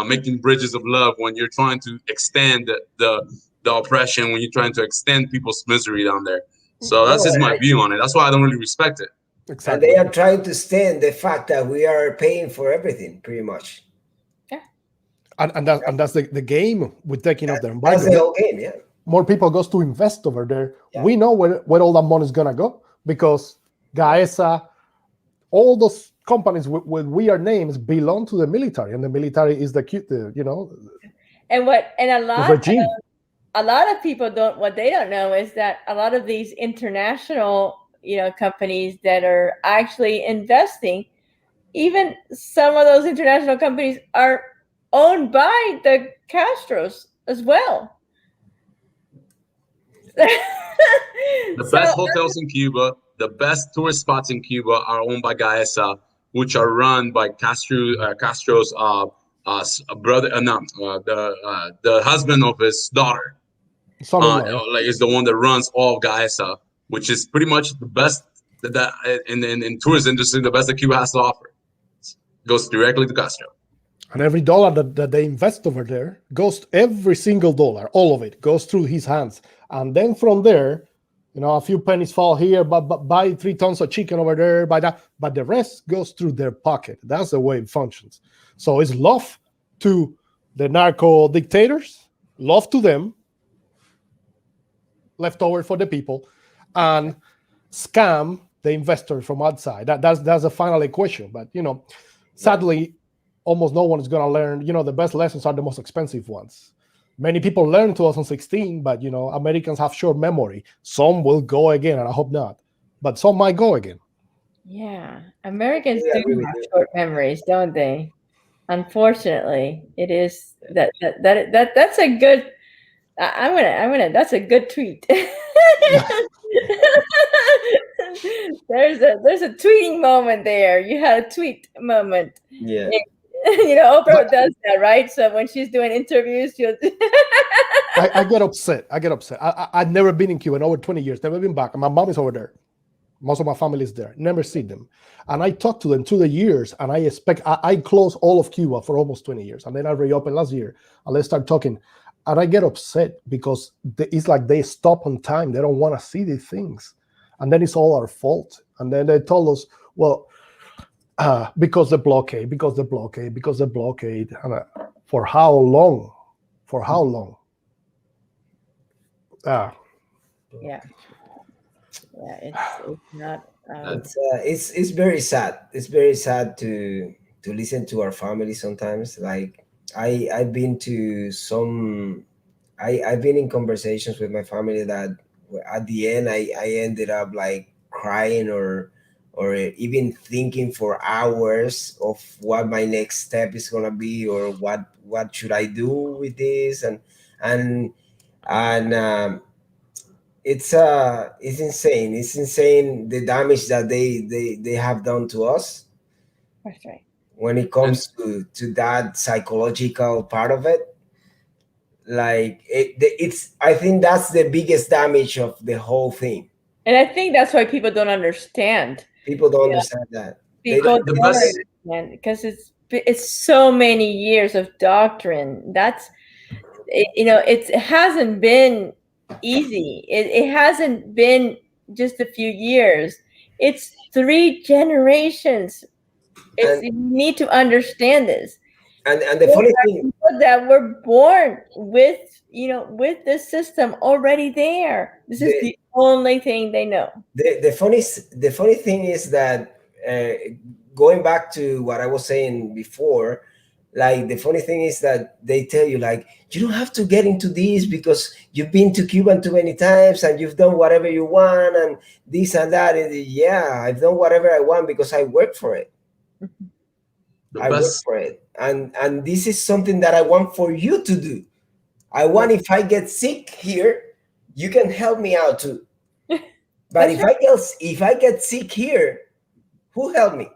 making bridges of love when you're trying to extend the oppression, when you're trying to extend people's misery down there. So that's just my view on it. That's why I don't really respect it. Exactly. And they are trying to stand the fact that we are paying for everything, pretty much. Yeah. And that's the game with taking off their embargo. That's the whole game, yeah. More people goes to invest over there. Yeah. We know where all that money is gonna go because Gaesa, all those companies with weird names belong to the military, and the military is the a lot of people what they don't know is that a lot of these international companies that are actually investing, even some of those international companies are owned by the Castros as well. The best hotels in Cuba, the best tourist spots in Cuba are owned by Gaesa, which are run by Castro's brother, the husband of his daughter. Son-in-law. Like is the one that runs all of Gaesa, which is pretty much the best that in tourist industry, the best that Cuba has to offer. Goes directly to Castro. And every dollar that they invest over there goes, every single dollar, all of it goes through his hands. And then from there, a few pennies fall here, but buy 3 tons of chicken over there, buy that. But the rest goes through their pocket. That's the way it functions. So it's love to the narco dictators, love to them, leftover for the people, and scam the investors from outside. That's the final equation. But, sadly, almost no one is going to learn. The best lessons are the most expensive ones. Many people learned 2016, but Americans have short memory. Some will go again, and I hope not, but some might go again. Yeah, Americans do have short memories, don't they? Unfortunately, it is that's a good. I'm gonna. That's a good tweet. There's a tweeting moment there. You had a tweet moment. Yeah. Oprah does that, right? So when she's doing interviews, she'll. I get upset. I've never been in Cuba in over 20 years. Never been back. My mom is over there. Most of my family is there. Never seen them. And I talked to them through the years, and I closed all of Cuba for almost 20 years. And then I reopened last year, and let's start talking. And I get upset because it's like they stop on time. They don't want to see these things. And then it's all our fault. And then they told us, well, because the blockade. And, for how long? Yeah. It's not. It's very sad. It's very sad to listen to our family sometimes. Like I've been to some. I've been in conversations with my family that at the end I ended up like crying or even thinking for hours of what my next step is gonna be, or what should I do with this, and it's insane. It's insane the damage that they have done to us. That's right. When it comes to that psychological part of it, like it's I think that's the biggest damage of the whole thing. And I think that's why people don't understand. People don't understand that. People don't understand because it's so many years of doctrine. That's it hasn't been easy. It hasn't been just a few years. It's 3 generations. You need to understand this. And the funny thing that we're born with, with this system already there. This is the only thing they know. The funny thing is that going back to what I was saying before, like the funny thing is that they tell you like you don't have to get into this because you've been to Cuba too many times and you've done whatever you want and this and that. And yeah, I've done whatever I want because I work for it. I work for it, and this is something that I want for you to do. I want if I get sick here, you can help me out too. But if I get sick here, who help me?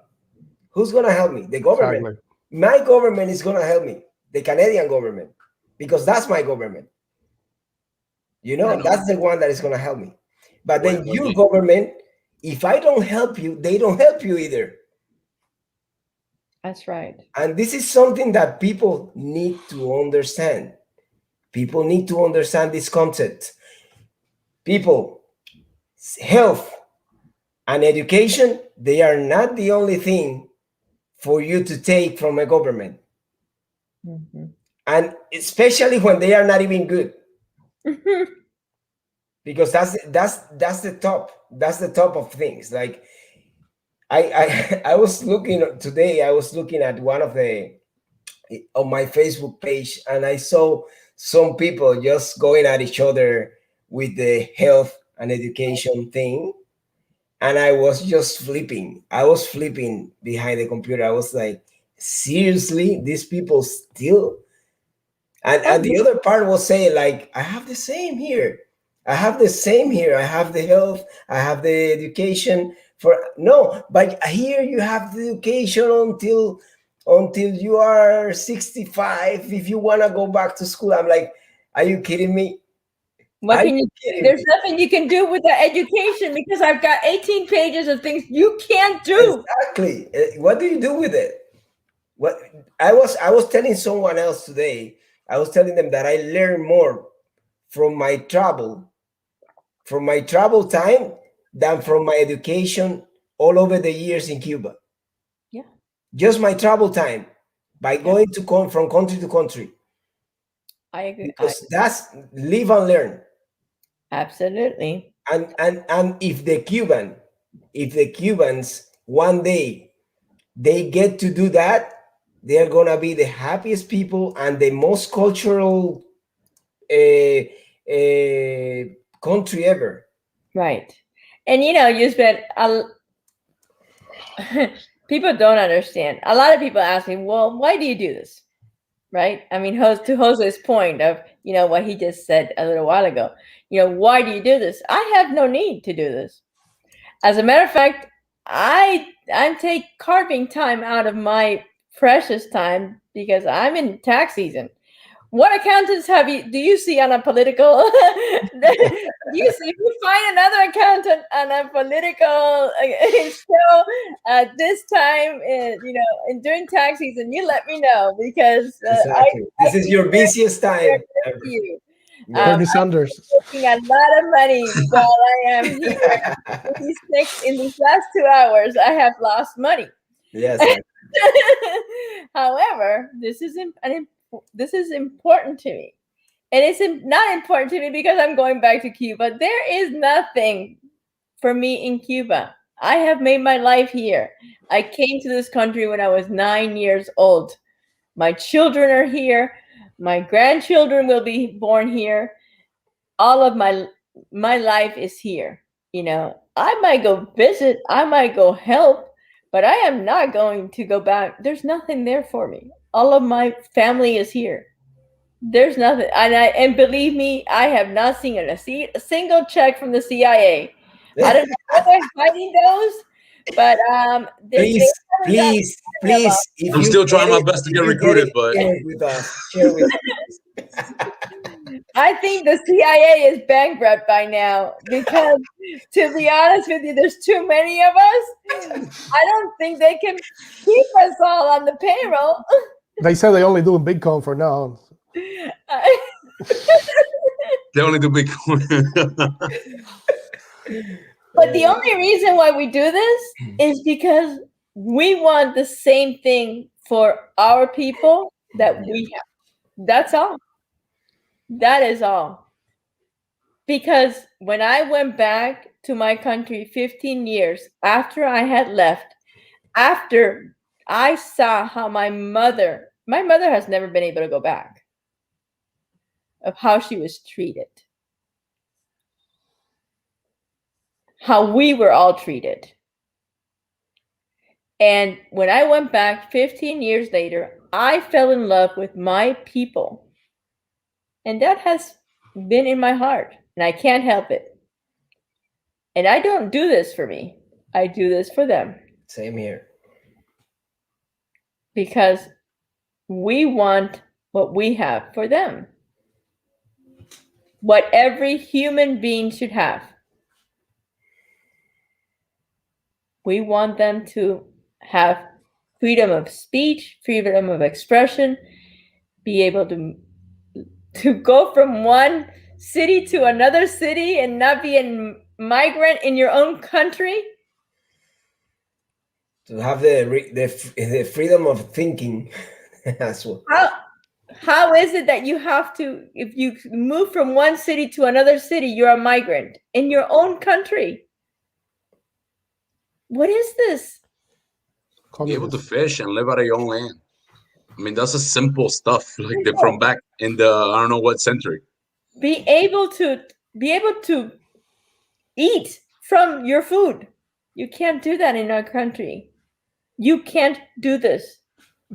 Who's gonna help me? The government. Exactly. My government is gonna help me. The Canadian government, because that's my government. That's the one that is gonna help me. But then your government, if I don't help you, they don't help you either. That's right. And this is something that people need to understand. People need to understand this concept. People, health and education, they are not the only thing for you to take from a government. Mm-hmm. And especially when they are not even good. Because that's the top. That's the top of things. Like I was looking today. I was looking at one of on my Facebook page, and I saw some people just going at each other with the health and education thing, and I was just flipping. I was flipping behind the computer. I was like, seriously, these people still. And the other part was saying like, I have the same here. I have the same here. I have the health, I have the education for no, but here you have the education until you are 65. If you want to go back to school, I'm like, are you kidding me? What Are can you you? kidding There's me? nothing you can do with the education because I've got 18 pages of things you can't do. Exactly. What do you do with it? What I was telling someone else today. I was telling them that I learned more from my travel time than from my education all over the years in Cuba. Yeah. Just my travel time by going to from country to country, I agree. because that's live and learn. Absolutely. And if the Cubans one day they get to do that, they're gonna be the happiest people and the most cultural country ever. Right. And you spent people don't understand. A lot of people ask me, well, why do you do this? Right? I mean, to Jose's point of, what he just said a little while ago, why do you do this? I have no need to do this. As a matter of fact, I'm carving time out of my precious time because I'm in tax season. What accountants do you see on a political? If you find another accountant on a political show this time, and during tax season, you let me know because Exactly. This is your busiest time ever. you. Yeah. Bernie Sanders. Making a lot of money while I am here. In these last 2 hours, I have lost money. Yes. However, this is important to me. And it's not important to me because I'm going back to Cuba. There is nothing for me in Cuba. I have made my life here. I came to this country when I was 9 years old. My children are here. My grandchildren will be born here. All of my life is here. I might go visit, I might go help, but I am not going to go back. There's nothing there for me. All of my family is here. There's nothing, and believe me, I have not seen a single check from the CIA. I don't know where they're hiding those, but Please. If I'm you still trying get my it, best to if get you recruited, it, but share it with us. Share with us. I think the CIA is bankrupt by now because, to be honest with you, there's too many of us. I don't think they can keep us all on the payroll. They say they only do Bitcoin for now. they only do Bitcoin. But the only reason why we do this is because we want the same thing for our people that we have. That's all. That is all. Because when I went back to my country 15 years after I had left, after I saw how my mother has never been able to go back, of how she was treated, how we were all treated. And when I went back 15 years later, I fell in love with my people. And that has been in my heart, and I can't help it. And I don't do this for me. I do this for them. Same here. Because we want what we have for them. What every human being should have. We want them to have freedom of speech, freedom of expression, be able to go from one city to another city and not be a migrant in your own country. To have the freedom of thinking as well. How is it that you have to, if you move from one city to another city, you're a migrant in your own country? What is this? Be able to fish and live out of your own land. I mean, that's a simple stuff. Like they're from back in the I don't know what century. Be able to eat from your food. You can't do that in our country. You can't do this.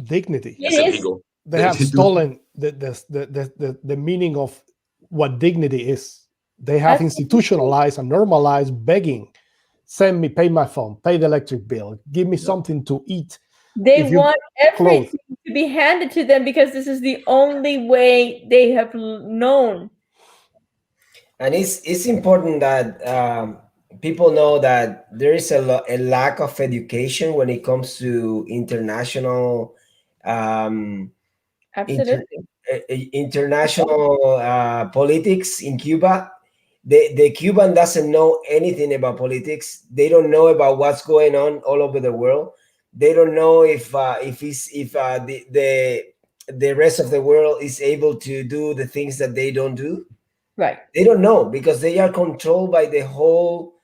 Dignity. It's illegal. They have stolen the meaning of what dignity is. they have institutionalized and normalized begging. Send me, pay my phone, pay the electric bill, give me something to eat. They want everything clothes. to be handed to them because this is the only way they have known. And it's important that people know that there is a lack of education when it comes to international Absolutely. international politics in Cuba. The Cuban doesn't know anything about politics. They don't know about what's going on all over the world. They don't know if the rest of the world is able to do the things that they don't do. Right. They don't know because they are controlled by the whole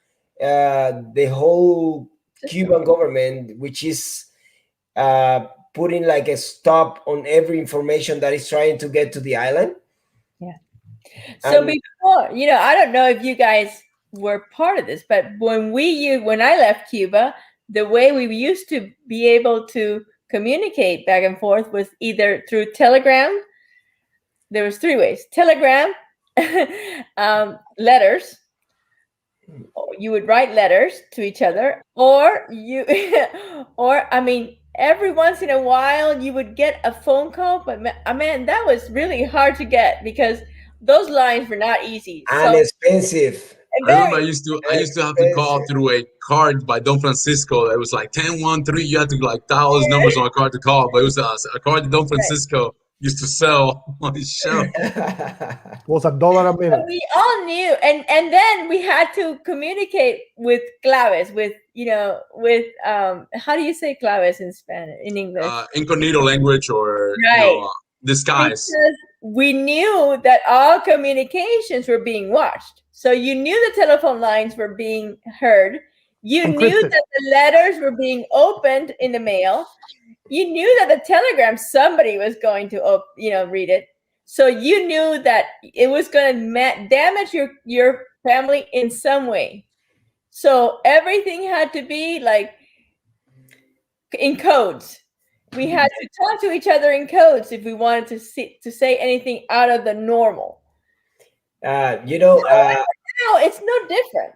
Cuban government, which is putting like a stop on every information that is trying to get to the island. Yeah. So before, I don't know if you guys were part of this, but when I left Cuba, the way we used to be able to communicate back and forth was either through telegram. There was 3 ways: telegram, letters. You would write letters to each other, or every once in a while you would get a phone call, but man, that was really hard to get because those lines were not easy and expensive. I remember I used to have to call through a card by Don Francisco. It was like 1013. You had to like dial those numbers on a card to call, but it was a card that Don Francisco used to sell on his shelf. Was $1 a minute. But we all knew, and then we had to communicate with claves, with how do you say claves in Spanish, in English? Incognito language, or disguise. Because we knew that all communications were being watched. So you knew the telephone lines were being heard. You knew that the letters were being opened in the mail. You knew that the telegram, somebody was going to read it. So you knew that it was going to damage your family in some way. So everything had to be like in codes. We had to talk to each other in codes if we wanted to say anything out of the normal. Now it's no different.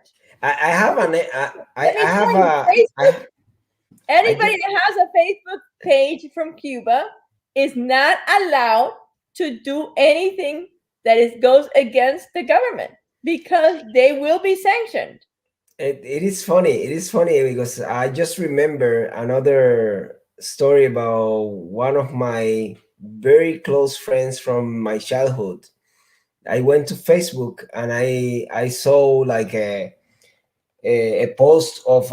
Anybody that has a Facebook page from Cuba is not allowed to do anything that goes against the government because they will be sanctioned. It is funny. It is funny because I just remember another story about one of my very close friends from my childhood. I went to Facebook and I saw like a post of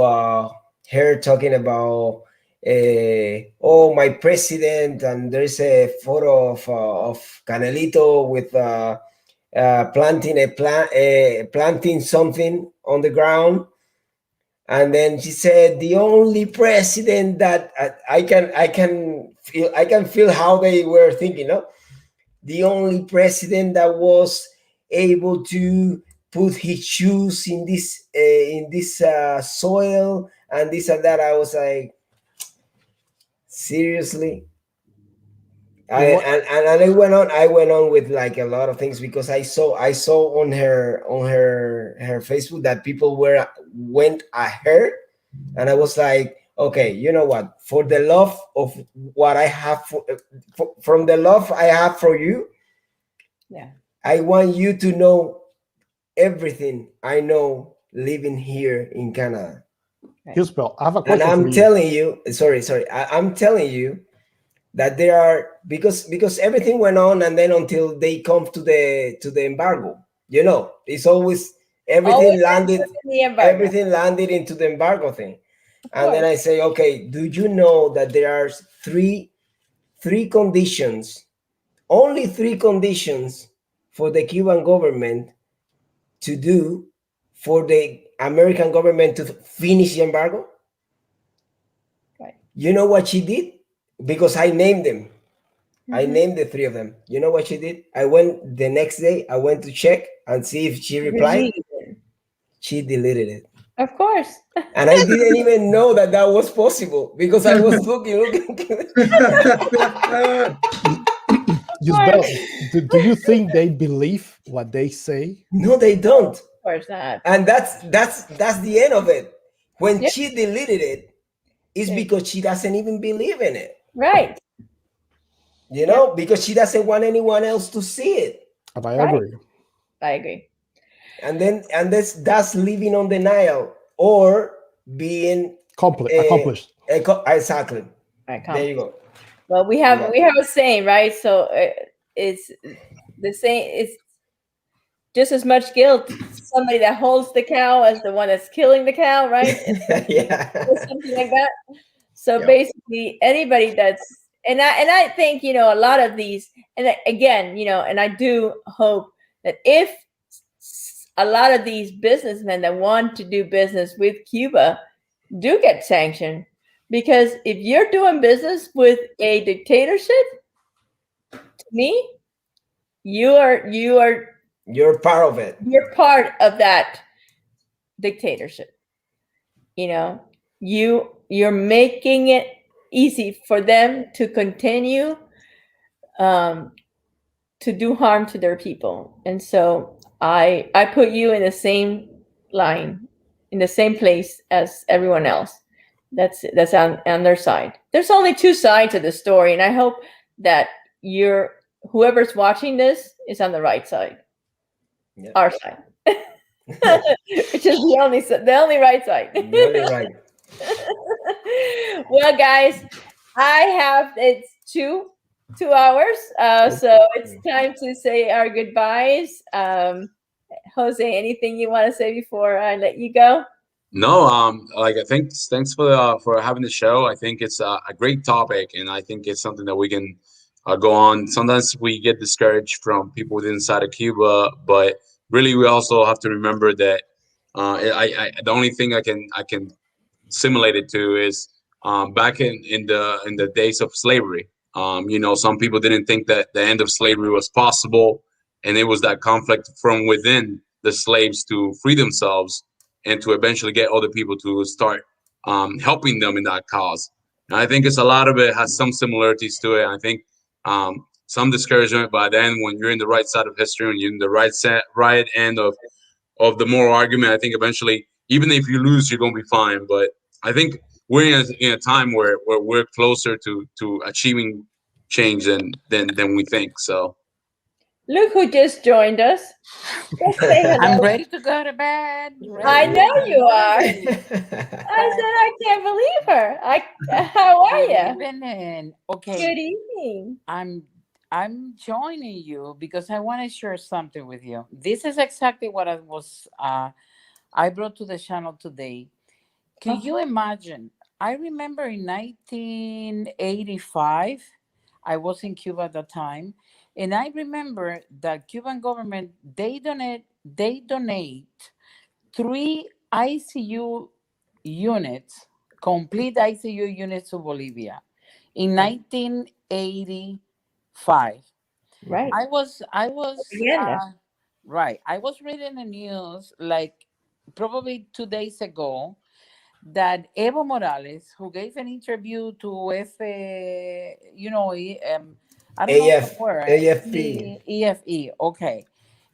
her talking about my president, and there's a photo of Canelito with planting something on the ground, and then she said the only president that I can feel how they were thinking, no? The only president that was able to put his shoes in this soil and this and that. I was like, seriously? I went on with like a lot of things because I saw on her Facebook that people went at her, and I was like, okay, you know what? For the love of what I have from the love I have for you, yeah, I want you to know everything I know living here in Canada. Hisbel, I have a question. And I'm telling you, I'm telling you that there are because everything went on, and then until they come to the embargo, it's always everything landed into the embargo thing. And then I say, okay, do you know that there are three conditions, only 3 conditions for the Cuban government to do for the American government to finish the embargo? Right. You know what she did? Because I named them. Mm-hmm. I named the 3 of them. You know what she did? I went the next day, I went to check and see if she replied. She deleted it. Of course. And I didn't even know that was possible because I was looking. Do you think they believe what they say? No, they don't. Of course not. And that's the end of it. When Yeah. she deleted it, it's Yeah. because she doesn't even believe in it. Right. You know, because she doesn't want anyone else to see it. And I Right. agree. I agree. And that's living on denial or being Accomplished. exactly. I There come. you go. Well, we Yeah. have a saying, right? So it's the same. It's just as much guilt somebody that holds the cow as the one that's killing the cow, right? Yeah. Something like that. So Yeah. basically, anybody that's and I think a lot of these, and again, and I do hope that if a lot of these businessmen that want to do business with Cuba do get sanctioned, because if you're doing business with a dictatorship, to me, you're You're part of it. part of that dictatorship. You're making it easy for them to continue to do harm to their people. And so I put you in the same line, in the same place as everyone else that's on their side. There's only two sides of the story, and I hope that whoever's watching this is on the right side. Yeah. Our side. Which is the only right side. The only right. Well, guys, it's 2 hours, so it's time to say our goodbyes. Jose, anything you want to say before I let you go? No, like thanks for having the show. I think it's a great topic, and I think it's something that we can go on. Sometimes we get discouraged from people within inside of Cuba, but really we also have to remember that the only thing I can simulate it to is back in the days of slavery. Some people didn't think that the end of slavery was possible, and it was that conflict from within the slaves to free themselves and to eventually get other people to start helping them in that cause. And I think it's a lot of it has some similarities to it. I think some discouragement, but then when you're in the right side of history, when you're in the right end of the moral argument, I think eventually, even if you lose, you're gonna be fine. But I think we're in a time where we're closer to achieving change than we think. So Look who just joined us. Let's say hello. I'm ready to go to bed. I know you are. Ready. I said I can't believe her. How are Good you? evening. Okay, Good evening. I'm joining you because I want to share something with you. This is exactly what I brought to the channel today. Can you imagine? I remember in 1985, I was in Cuba at the time, and I remember that Cuban government they donate 3 ICU units, complete ICU units to Bolivia in 1985. Right. I was Propaganda. right. I was reading the news like probably 2 days ago that Evo Morales, who gave an interview to I don't know the word, AFP. EFE, okay,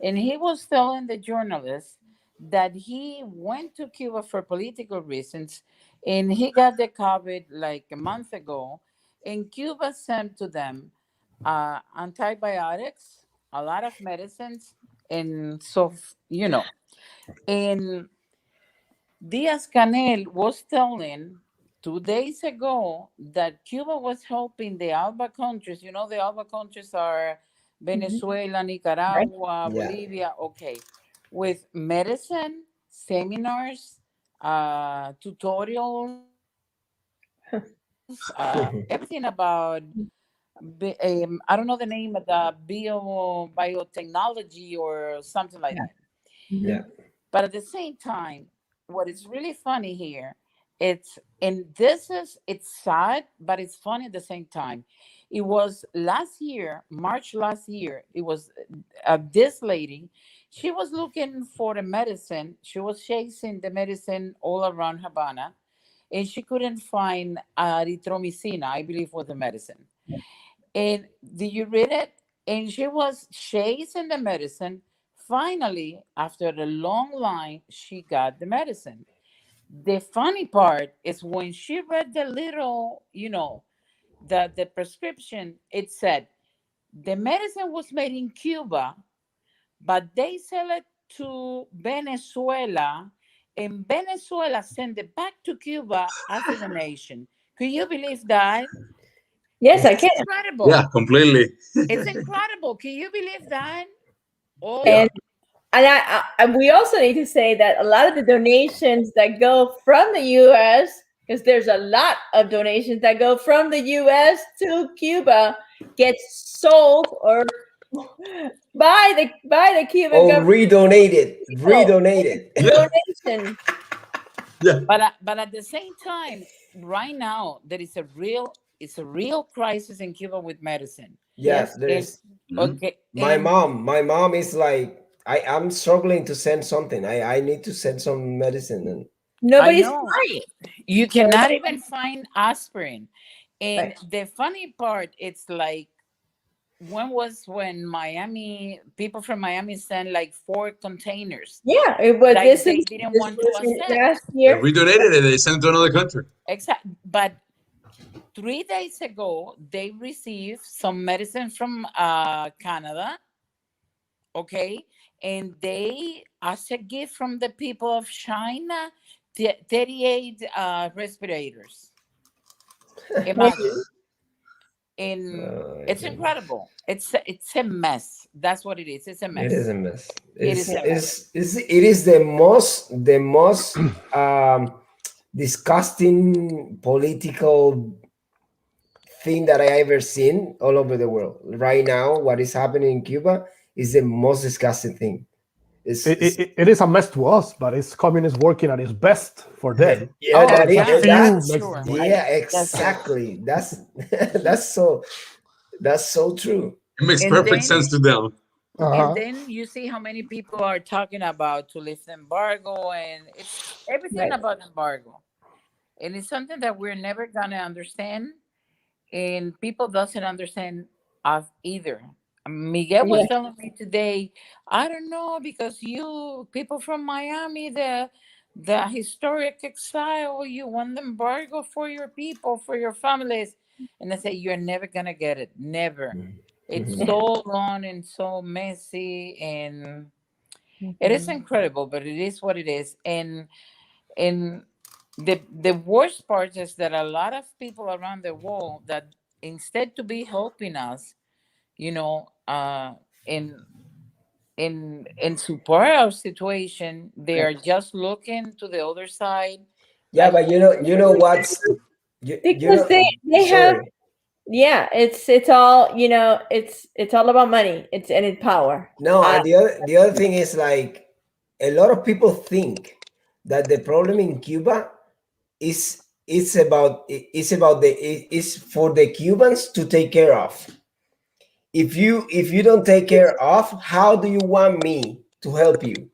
and he was telling the journalists that he went to Cuba for political reasons, and he got the COVID like a month ago, and Cuba sent to them antibiotics, a lot of medicines, and and Diaz Canel was telling 2 days ago that Cuba was helping the ALBA countries. You know, the ALBA countries are Venezuela, Nicaragua, Yeah. Bolivia, okay, with medicine, seminars, tutorials, everything about, I don't know the name of the biotechnology or something like that. Yeah. But at the same time, what is really funny here, it's sad, but it's funny at the same time. It was last year, March last year, it was this lady, she was looking for the medicine. She was chasing the medicine all around Havana, and she couldn't find erythromycin, I believe was the medicine. And did you read it? And she was chasing the medicine finally, after a long line, she got the medicine. The funny part is when she read the little, the prescription, it said the medicine was made in Cuba, but they sell it to Venezuela, and Venezuela send it back to Cuba as a donation. Could you believe that? Yes, I It's can. incredible. Yeah, completely. It's incredible. Can you believe that? Oh, Yeah. And we also need to say that a lot of the donations that go from the U.S., because there's a lot of donations that go from the U.S. to Cuba, gets sold or by the Cuban Oh, government. redonated. Donation. Yeah. but at the same time, right now there is it's a real crisis in Cuba with medicine. Yes, there And is. okay, My and mom is like, I'm struggling to send something. I need to send some medicine, and I Nobody's know buying. you cannot even find aspirin. And Right. the funny part, it's like when Miami people from Miami sent like 4 containers, Yeah, it was. like This they is didn't this want to was in accept. last If year. we donated it, they sent it to another country. Exactly. But 3 days ago, they received some medicine from Canada, okay? And they, as a gift from the people of China, 38 respirators. Imagine. And it's incredible. It's a mess. That's what it is. It's a it is mess. a mess. It is a mess. It is the most disgusting political thing that I ever seen all over the world. Right now, what is happening in Cuba is the most disgusting thing. It is a mess to us, but it's communist working at its best for them. Yeah, Oh, that is yeah, few that's makes sure. them yeah, That's true. exactly. That's so true. It makes And perfect then sense to them. and Uh-huh. then you see how many people are talking about to lift the embargo, and it's everything Right. about embargo. And it's something that we're never gonna understand, and people doesn't understand us either. Miguel Yeah. was telling me today, I don't know, because you people from Miami, the historic exile, you want the embargo for your people, for your families. And I say, you're never gonna get it. Never. It's Mhm. so long and so messy, and it is Mhm. incredible, but it is what it is. And the worst part is that a lot of people around the world, that instead to be helping us, you know, in support our situation, they are just looking to the other side. Yeah, Like, but you know what's you Because know they have, sorry. yeah, it's all, it's all about money. It's power. No, and the other thing is, like, a lot of people think that the problem in Cuba is is for the Cubans to take care of. If you don't take care of, how do you want me to help you?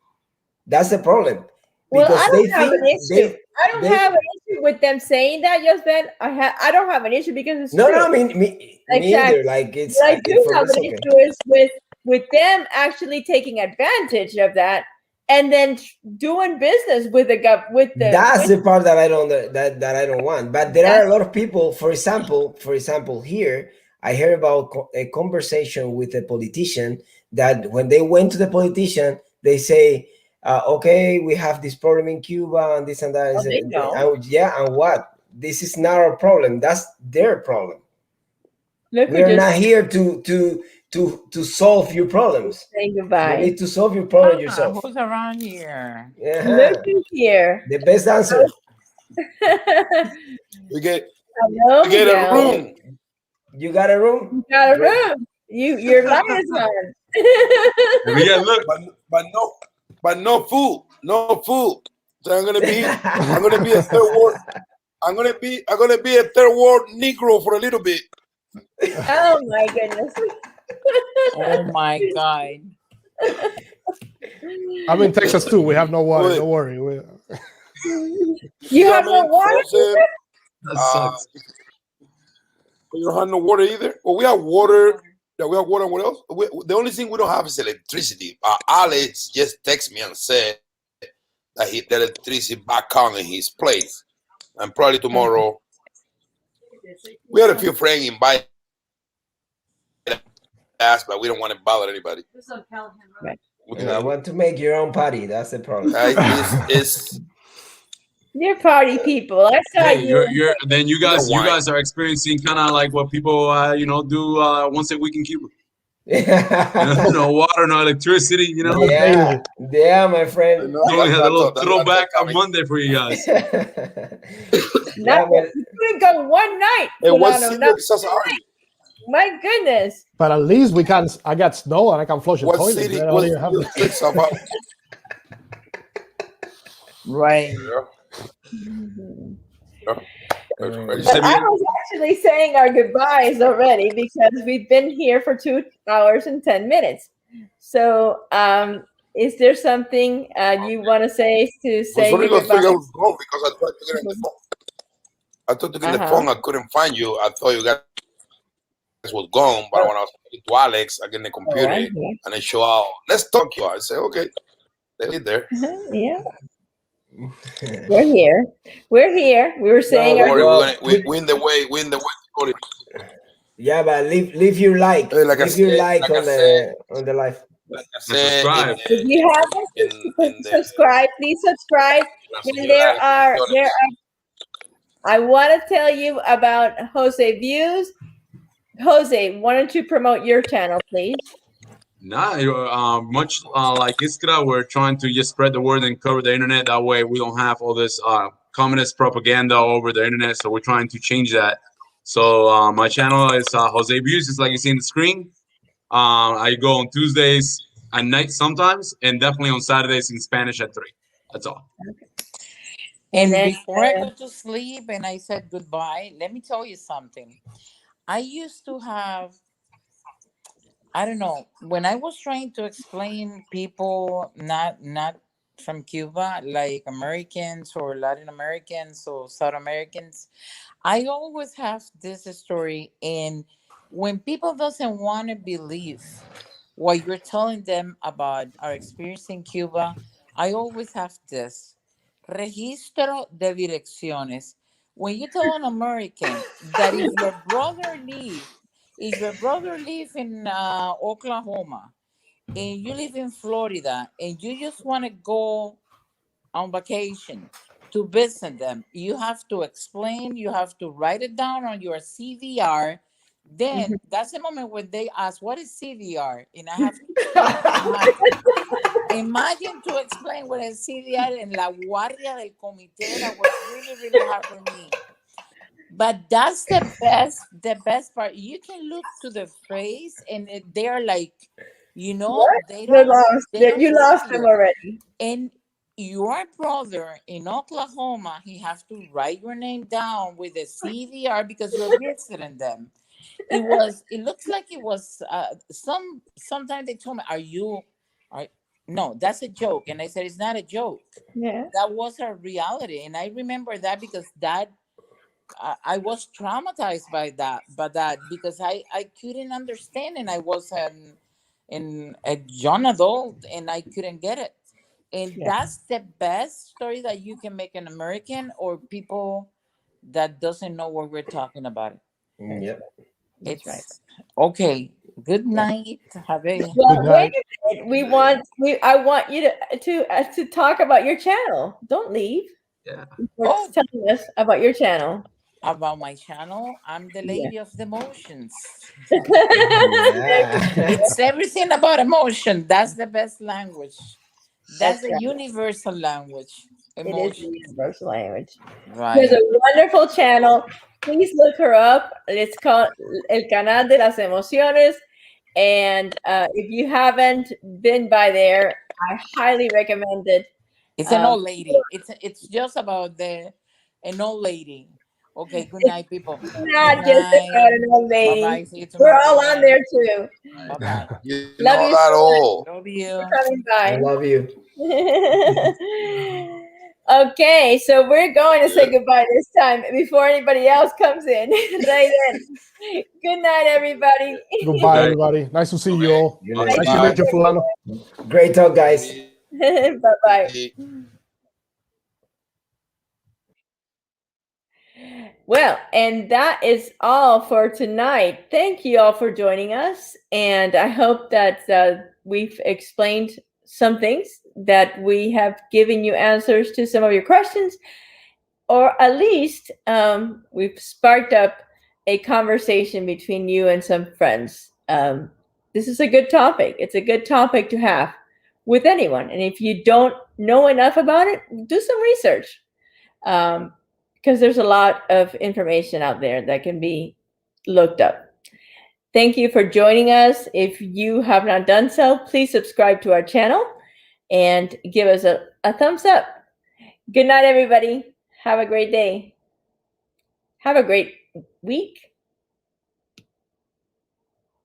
That's the problem, Well, I because they don't have think an issue. I don't they have an issue with them saying that, just Ben. I don't have an issue because it's no, true. no, me Exactly. either. Like, it's What I do for me have it's an okay. issue is with them actually taking advantage of that and then doing business with the That's the part that I don't that I don't want. But there are that's a lot of people. For example, here I heard about a conversation with a politician, that when they went to the politician, they say, "Okay, we have this problem in Cuba and this and that." oh, they know. Yeah, and what? This is not our problem. That's their problem. Look We who are just not here to solve your problems. saying You goodbye. need to solve your problem yourself. who's around here? Look Yeah, who's here. the best answer. We get Hello, we get a Miguel. room. You got a room? You got a Great. room. Your light is on. And yeah, look, But no food. No food. So I'm gonna be a third world. I'm gonna be a third world Negro for a little bit. Oh my goodness. Oh my God. I'm in Texas too. We have no water. Good. Don't worry. You have no man, water? frozen. that sucks. You don't have no water either. Well, we have water. Yeah, we have water. What else? The only thing we don't have is electricity. Alex just texted me and said that the electricity back on in his place, and probably tomorrow. We had a few friends invite us, but we don't want to bother anybody. Right. I want to make your own party. That's the problem. It's You're party people. I saw Hey, you. then you know guys why. are experiencing kind of like what people do once a week in Cuba. No water, no electricity. Yeah, yeah, my friend. We only had a little That's throwback coming. on Monday for you guys. Yeah, but You couldn't go one night. Hey, what Fulano, city no. of Texas are you? My goodness. But at least we can. I got snow and I can flush the What toilet. city? They don't What even have city of Texas are you? Right. Yeah. That's crazy. But I was actually saying our goodbyes already because we've been here for 2 hours and 10 minutes. So, is there something you want to say your Rodrigo goodbyes? thought I was gone because I tried to get in the phone. I tried to get in the phone. I couldn't find you. I thought you guys was gone, but when I was talking to Alex, I get in the computer and I show out. Let's talk. You. I said, okay, they be there. Yeah. We're here. We're here. We were saying Don't our worry, we win the way. Win the way. yeah, but leave your like. Like leave your like on the live. Like I And said, subscribe. if you haven't subscribed, please subscribe. And there are I want to tell you about Jose Views. Jose, why don't you promote your channel, please? Much like Iskra, we're trying to just spread the word and cover the internet. That way, we don't have all this communist propaganda over the internet. So we're trying to change that. So my channel is Jose Views. It's like you see on the screen. I go on Tuesdays at night sometimes, and definitely on Saturdays in Spanish at 3. That's all. And before I go to sleep and I said goodbye, let me tell you something. I used to have, I don't know, when I was trying to explain people not from Cuba, like Americans or Latin Americans or South Americans, I always have this story. And when people doesn't want to believe what you're telling them about our experience in Cuba, I always have this registro de direcciones. When you tell an American that if your brother live in Oklahoma and you live in Florida and you just want to go on vacation to visit them, you have to explain, you have to write it down on your CVR. Then that's the moment when they ask, what is CVR? And I have to imagine to explain what is CVR in La Guardia del Comité. That was really, really hard for me. But that's the best part. You can look to the face and they're like, they don't. You lost them already. And your brother in Oklahoma, he has to write your name down with a CVR because you're visiting them. It looks like it was sometimes they told me, no, that's a joke. And I said, it's not a joke. Yeah. That was a reality. And I remember that because I was traumatized by that because I couldn't understand, and I was in a young adult and I couldn't get it. And that's the best story that you can make an American or people that doesn't know what we're talking about. Yep. It's right. Okay. Good night. Have a well, wait a minute. I want you to talk about your channel. Don't leave. Yeah. Telling us about your channel. About my channel, I'm the lady of the emotions. Yeah. It's everything about emotion. That's the best language. That's a universal language. Emotion. It is a universal language. Right. There's a wonderful channel. Please look her up. It's called El Canal de las Emociones. And if you haven't been by there, I highly recommend it. It's an old lady. It's just about an old lady. Okay, good night, people. Not just about an old lady. Bye-bye. See you tomorrow. We're all on there too. Bye-bye. Love you. That all. Love you. For coming by. I love you. Okay, so we're going to say goodbye this time before anybody else comes in. Right then. Good night, everybody. Goodbye, everybody. Nice to see you all. Nice Nice to meet you, Fulano. Great talk, guys. Bye-bye. Well, and that is all for tonight. Thank you all for joining us. And I hope that we've explained some things, that we have given you answers to some of your questions, or at least we've sparked up a conversation between you and some friends. This is a good topic. It's a good topic to have with anyone. And if you don't know enough about it, do some research. Because there's a lot of information out there that can be looked up. Thank you for joining us. If you have not done so, please subscribe to our channel and give us a thumbs up. Good night, everybody. Have a great day. Have a great week.